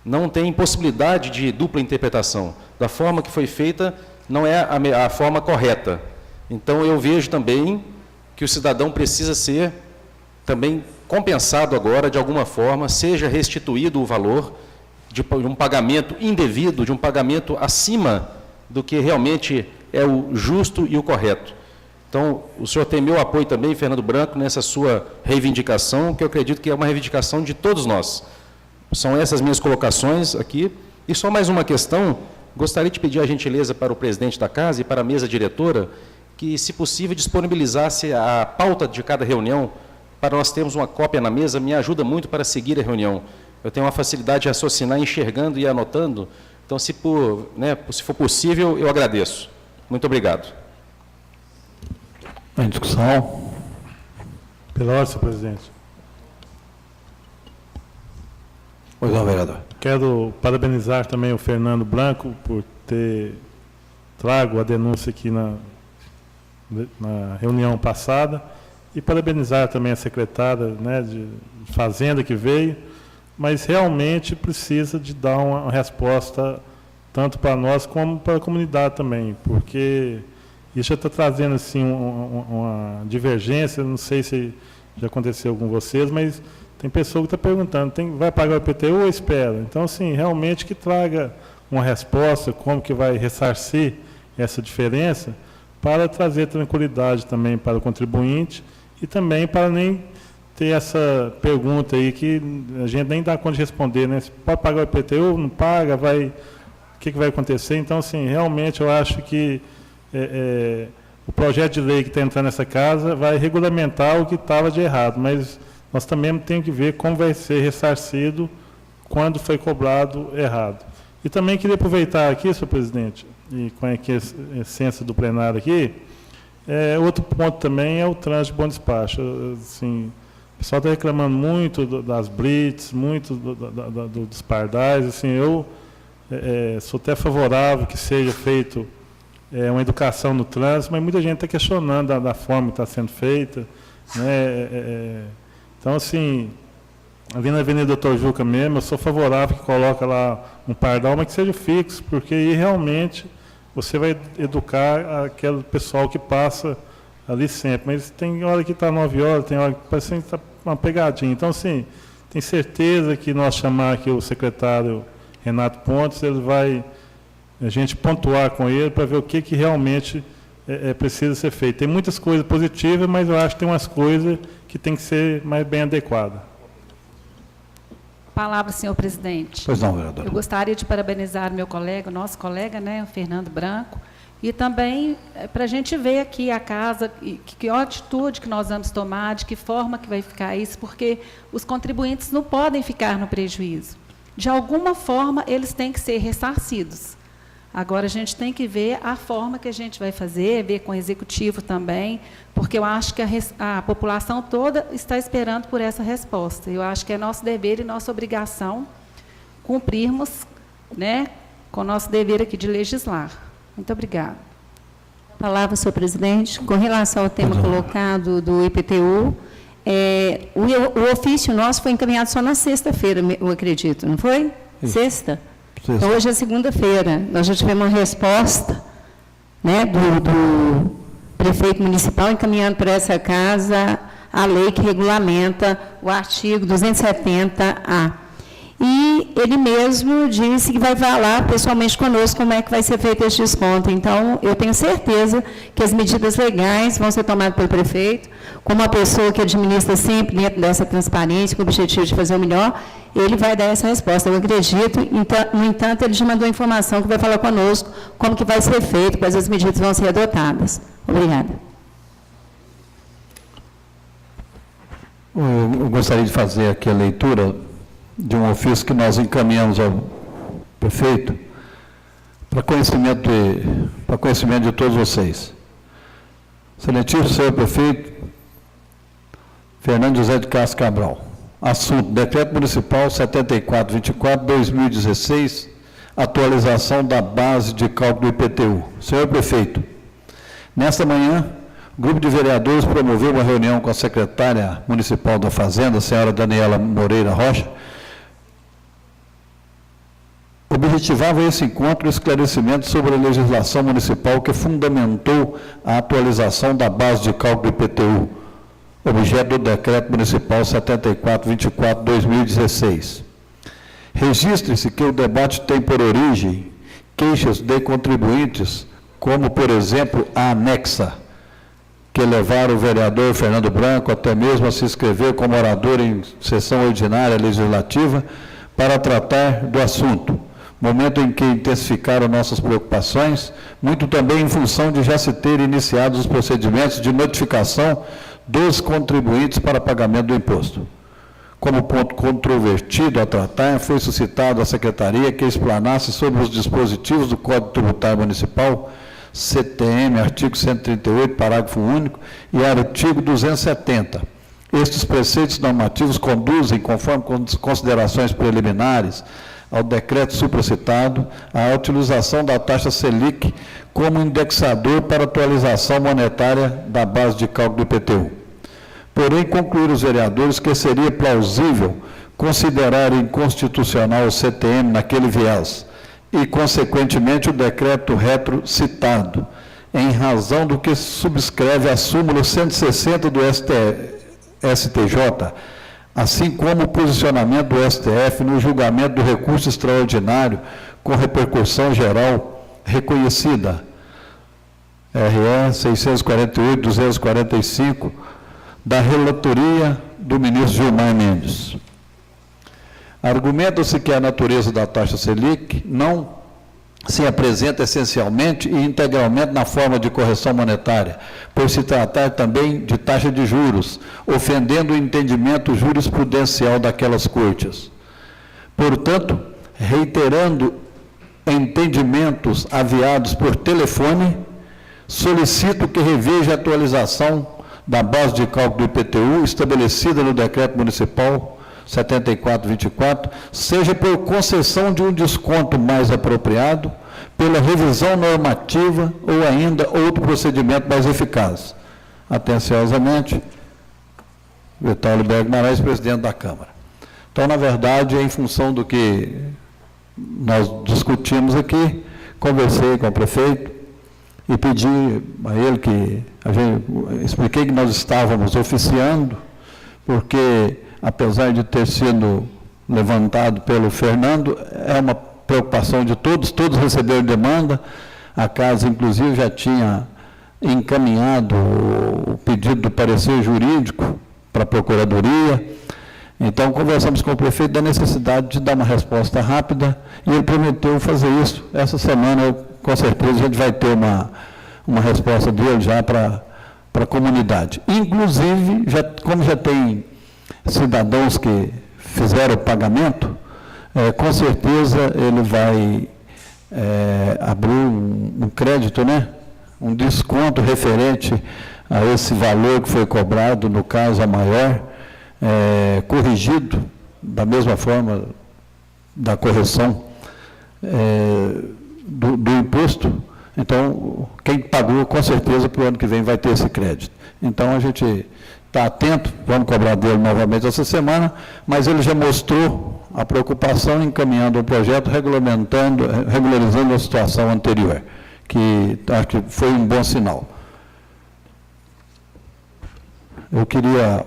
não tem possibilidade de dupla interpretação. Da forma que foi feita, não é a forma correta. Então, eu vejo também que o cidadão precisa ser também compensado agora, de alguma forma, seja restituído o valor de um pagamento indevido, de um pagamento acima do que realmente é o justo e o correto. Então, o senhor tem meu apoio também, Fernando Branco, nessa sua reivindicação, que eu acredito que é uma reivindicação de todos nós. São essas minhas colocações aqui. E só mais uma questão, gostaria de pedir a gentileza para o presidente da casa e para a mesa diretora, que, se possível, disponibilizasse a pauta de cada reunião, para nós termos uma cópia na mesa, me ajuda muito para seguir a reunião. Eu tenho uma facilidade de raciocinar, enxergando e anotando, então, se for possível, eu agradeço. Muito obrigado. Em discussão. Pela ordem, senhor presidente. Pois não, vereador. Quero parabenizar também o Fernando Branco por ter trago a denúncia aqui na reunião passada e parabenizar também a secretária, né, de Fazenda que veio, mas realmente precisa de dar uma resposta tanto para nós como para a comunidade também, porque isso já está trazendo assim uma divergência, não sei se já aconteceu com vocês, mas tem pessoa que está perguntando, vai pagar o IPTU ou espera? Então, assim, realmente que traga uma resposta, como que vai ressarcir essa diferença, para trazer tranquilidade também para o contribuinte e também para nem ter essa pergunta aí que a gente nem dá conta de responder, né? Se pode pagar o IPTU, não paga, o que vai acontecer? Então, assim, realmente eu acho que o projeto de lei que está entrando nessa casa vai regulamentar o que estava de errado, mas nós também temos que ver como vai ser ressarcido quando foi cobrado errado. E também queria aproveitar aqui, senhor presidente, e com a essência do plenário aqui, outro ponto também é o trânsito de bom despacho. Assim, o pessoal está reclamando muito das blitz, muito dos pardais. Assim, eu sou até favorável que seja feito uma educação no trânsito, mas muita gente está questionando da forma que está sendo feita, né? Então, assim, ali na Avenida Doutor Juca mesmo, eu sou favorável que coloque lá um pardal, mas que seja fixo, porque aí realmente você vai educar aquele pessoal que passa ali sempre. Mas tem hora que está 9 horas, tem hora que parece que está uma pegadinha. Então, assim, tenho certeza que nós chamar aqui o secretário Renato Pontes, ele vai, a gente pontuar com ele para ver o que realmente precisa ser feito. Tem muitas coisas positivas, mas eu acho que tem umas coisas que tem que ser mais bem adequadas. Palavra, senhor presidente. Pois não, vereador. Eu gostaria de parabenizar meu colega, nosso colega, né, o Fernando Branco, e também para a gente ver aqui a casa, que atitude que nós vamos tomar, de que forma que vai ficar isso, porque os contribuintes não podem ficar no prejuízo. De alguma forma, eles têm que ser ressarcidos. Agora, a gente tem que ver a forma que a gente vai fazer, ver com o executivo também, porque eu acho que a população toda está esperando por essa resposta. Eu acho que é nosso dever e nossa obrigação cumprirmos, né, com o nosso dever aqui de legislar. Muito obrigada. Palavra, senhor presidente. Com relação ao tema colocado do IPTU, o ofício nosso foi encaminhado só na sexta-feira, eu acredito, não foi? Sexta? Então, hoje é segunda-feira. Nós já tivemos uma resposta, né, do prefeito municipal encaminhando para essa casa a lei que regulamenta o artigo 270A. E ele mesmo disse que vai falar pessoalmente conosco como é que vai ser feito esse desconto. Então, eu tenho certeza que as medidas legais vão ser tomadas pelo prefeito, como uma pessoa que administra sempre dentro dessa transparência, com o objetivo de fazer o melhor, ele vai dar essa resposta. Eu acredito, no entanto, ele já mandou a informação que vai falar conosco como que vai ser feito, quais as medidas vão ser adotadas. Obrigada. Eu gostaria de fazer aqui a leitura de um ofício que nós encaminhamos ao prefeito para conhecimento de todos vocês. Excelentíssimo senhor prefeito Fernando José de Castro Cabral. Assunto: Decreto Municipal 7424/2016, atualização da base de cálculo do IPTU. Senhor prefeito, nesta manhã, O grupo de vereadores promoveu uma reunião com a secretária municipal da Fazenda, a senhora Daniela Moreira Rocha. Objetivava esse encontro o esclarecimento sobre a legislação municipal que fundamentou a atualização da base de cálculo do IPTU, objeto do Decreto Municipal 74/24/2016. Registre-se que o debate tem por origem queixas de contribuintes, como, por exemplo, a anexa, que levaram o vereador Fernando Branco até mesmo a se inscrever como orador em sessão ordinária legislativa para tratar do assunto, momento em que intensificaram nossas preocupações, muito também em função de já se ter iniciado os procedimentos de notificação dos contribuintes para pagamento do imposto. Como ponto controvertido a tratar, foi suscitado à Secretaria que explanasse sobre os dispositivos do Código Tributário Municipal, CTM, artigo 138, parágrafo único, e artigo 270. Estes preceitos normativos conduzem, conforme considerações preliminares, ao decreto supracitado, à utilização da taxa Selic como indexador para atualização monetária da base de cálculo do IPTU. Porém, concluíram os vereadores que seria plausível considerar inconstitucional o CTM naquele viés e, consequentemente, o decreto retrocitado, em razão do que subscreve a súmula 160 do STJ, assim como o posicionamento do STF no julgamento do recurso extraordinário com repercussão geral reconhecida, RE 648-245, da relatoria do ministro Gilmar Mendes. Argumenta-se que a natureza da taxa Selic não se apresenta essencialmente e integralmente na forma de correção monetária, por se tratar também de taxa de juros, ofendendo o entendimento jurisprudencial daquelas cortes. Portanto, reiterando entendimentos aviados por telefone, solicito que reveja a atualização da base de cálculo do IPTU estabelecida no Decreto Municipal 74/24, seja por concessão de um desconto mais apropriado, pela revisão normativa ou ainda outro procedimento mais eficaz. Atenciosamente, Vital Libério Guimarães, presidente da Câmara. Então, na verdade, em função do que nós discutimos aqui, conversei com o prefeito e pedi a ele que, expliquei que nós estávamos oficiando, porque, apesar de ter sido levantado pelo Fernando, é uma preocupação de todos receberam demanda, a casa, inclusive, já tinha encaminhado o pedido do parecer jurídico para a Procuradoria. Então, conversamos com o prefeito da necessidade de dar uma resposta rápida, e ele prometeu fazer isso. Essa semana, com certeza, a gente vai ter uma resposta dele já para a comunidade. Inclusive, como já tem cidadãos que fizeram o pagamento, com certeza ele vai abrir um crédito, né? Um desconto referente a esse valor que foi cobrado, no caso a maior, corrigido da mesma forma da correção do imposto. Então, quem pagou, com certeza, para o ano que vem vai ter esse crédito. Então, a gente está atento, vamos cobrar dele novamente essa semana, mas ele já mostrou a preocupação encaminhando um projeto regularizando a situação anterior, que acho que foi um bom sinal. Eu queria,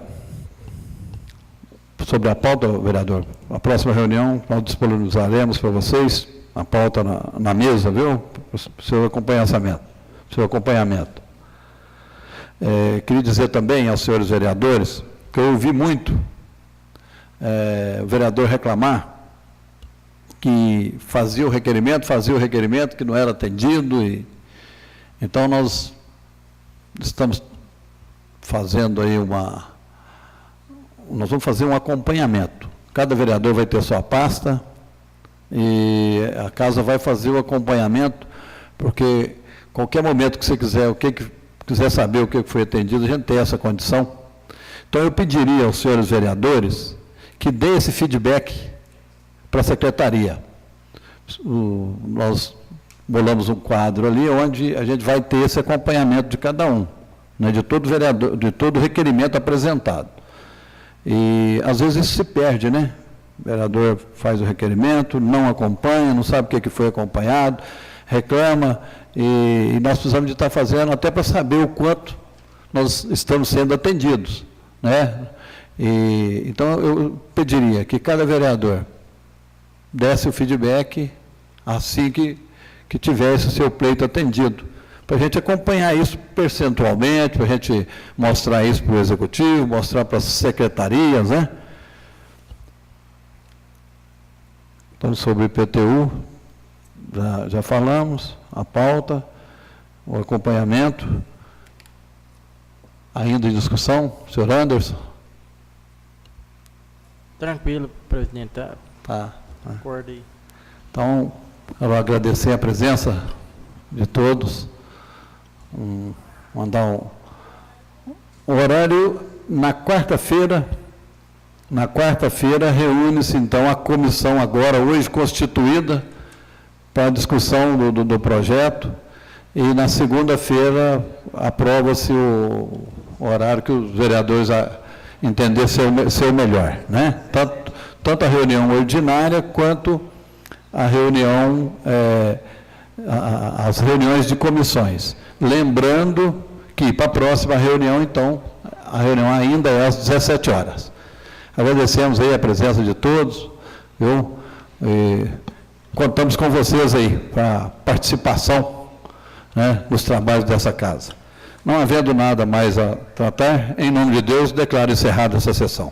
sobre a pauta, vereador, a próxima reunião nós disponibilizaremos para vocês a pauta na mesa, viu? Para o seu acompanhamento. Queria dizer também aos senhores vereadores que eu ouvi muito o vereador reclamar que fazia o requerimento, que não era atendido. Então, nós estamos fazendo aí nós vamos fazer um acompanhamento. Cada vereador vai ter sua pasta e a casa vai fazer o acompanhamento, porque qualquer momento que você quiser, quiser saber o que foi atendido, a gente tem essa condição. Então, eu pediria aos senhores vereadores que dê esse feedback para a secretaria. Nós bolamos um quadro ali, onde a gente vai ter esse acompanhamento de cada um. né, de todo vereador, de todo requerimento apresentado. E, às vezes, isso se perde, né? O vereador faz o requerimento, não acompanha, não sabe o que foi acompanhado, reclama, e nós precisamos de estar fazendo até para saber o quanto nós estamos sendo atendidos, né? Então, eu pediria que cada vereador desse o feedback assim que tivesse o seu pleito atendido, para a gente acompanhar isso percentualmente, para a gente mostrar isso para o Executivo, mostrar para as secretarias, né? Então, sobre o IPTU, já falamos, a pauta, o acompanhamento, ainda em discussão, senhor Anderson? Tranquilo, presidente. Tá. Acordei. Então, quero agradecer a presença de todos. Mandar o horário na quarta-feira. Na quarta-feira reúne-se, então, a comissão agora, hoje constituída, para a discussão do projeto, e na segunda-feira aprova-se o horário que os vereadores entender ser o melhor, né? Tanto a reunião ordinária quanto a reunião, as reuniões de comissões. Lembrando que para a próxima reunião, então, a reunião ainda é às 17 horas. Agradecemos aí a presença de todos, viu? E contamos com vocês aí para a participação, né, nos trabalhos dessa casa. Não havendo nada mais a tratar, em nome de Deus, declaro encerrada essa sessão.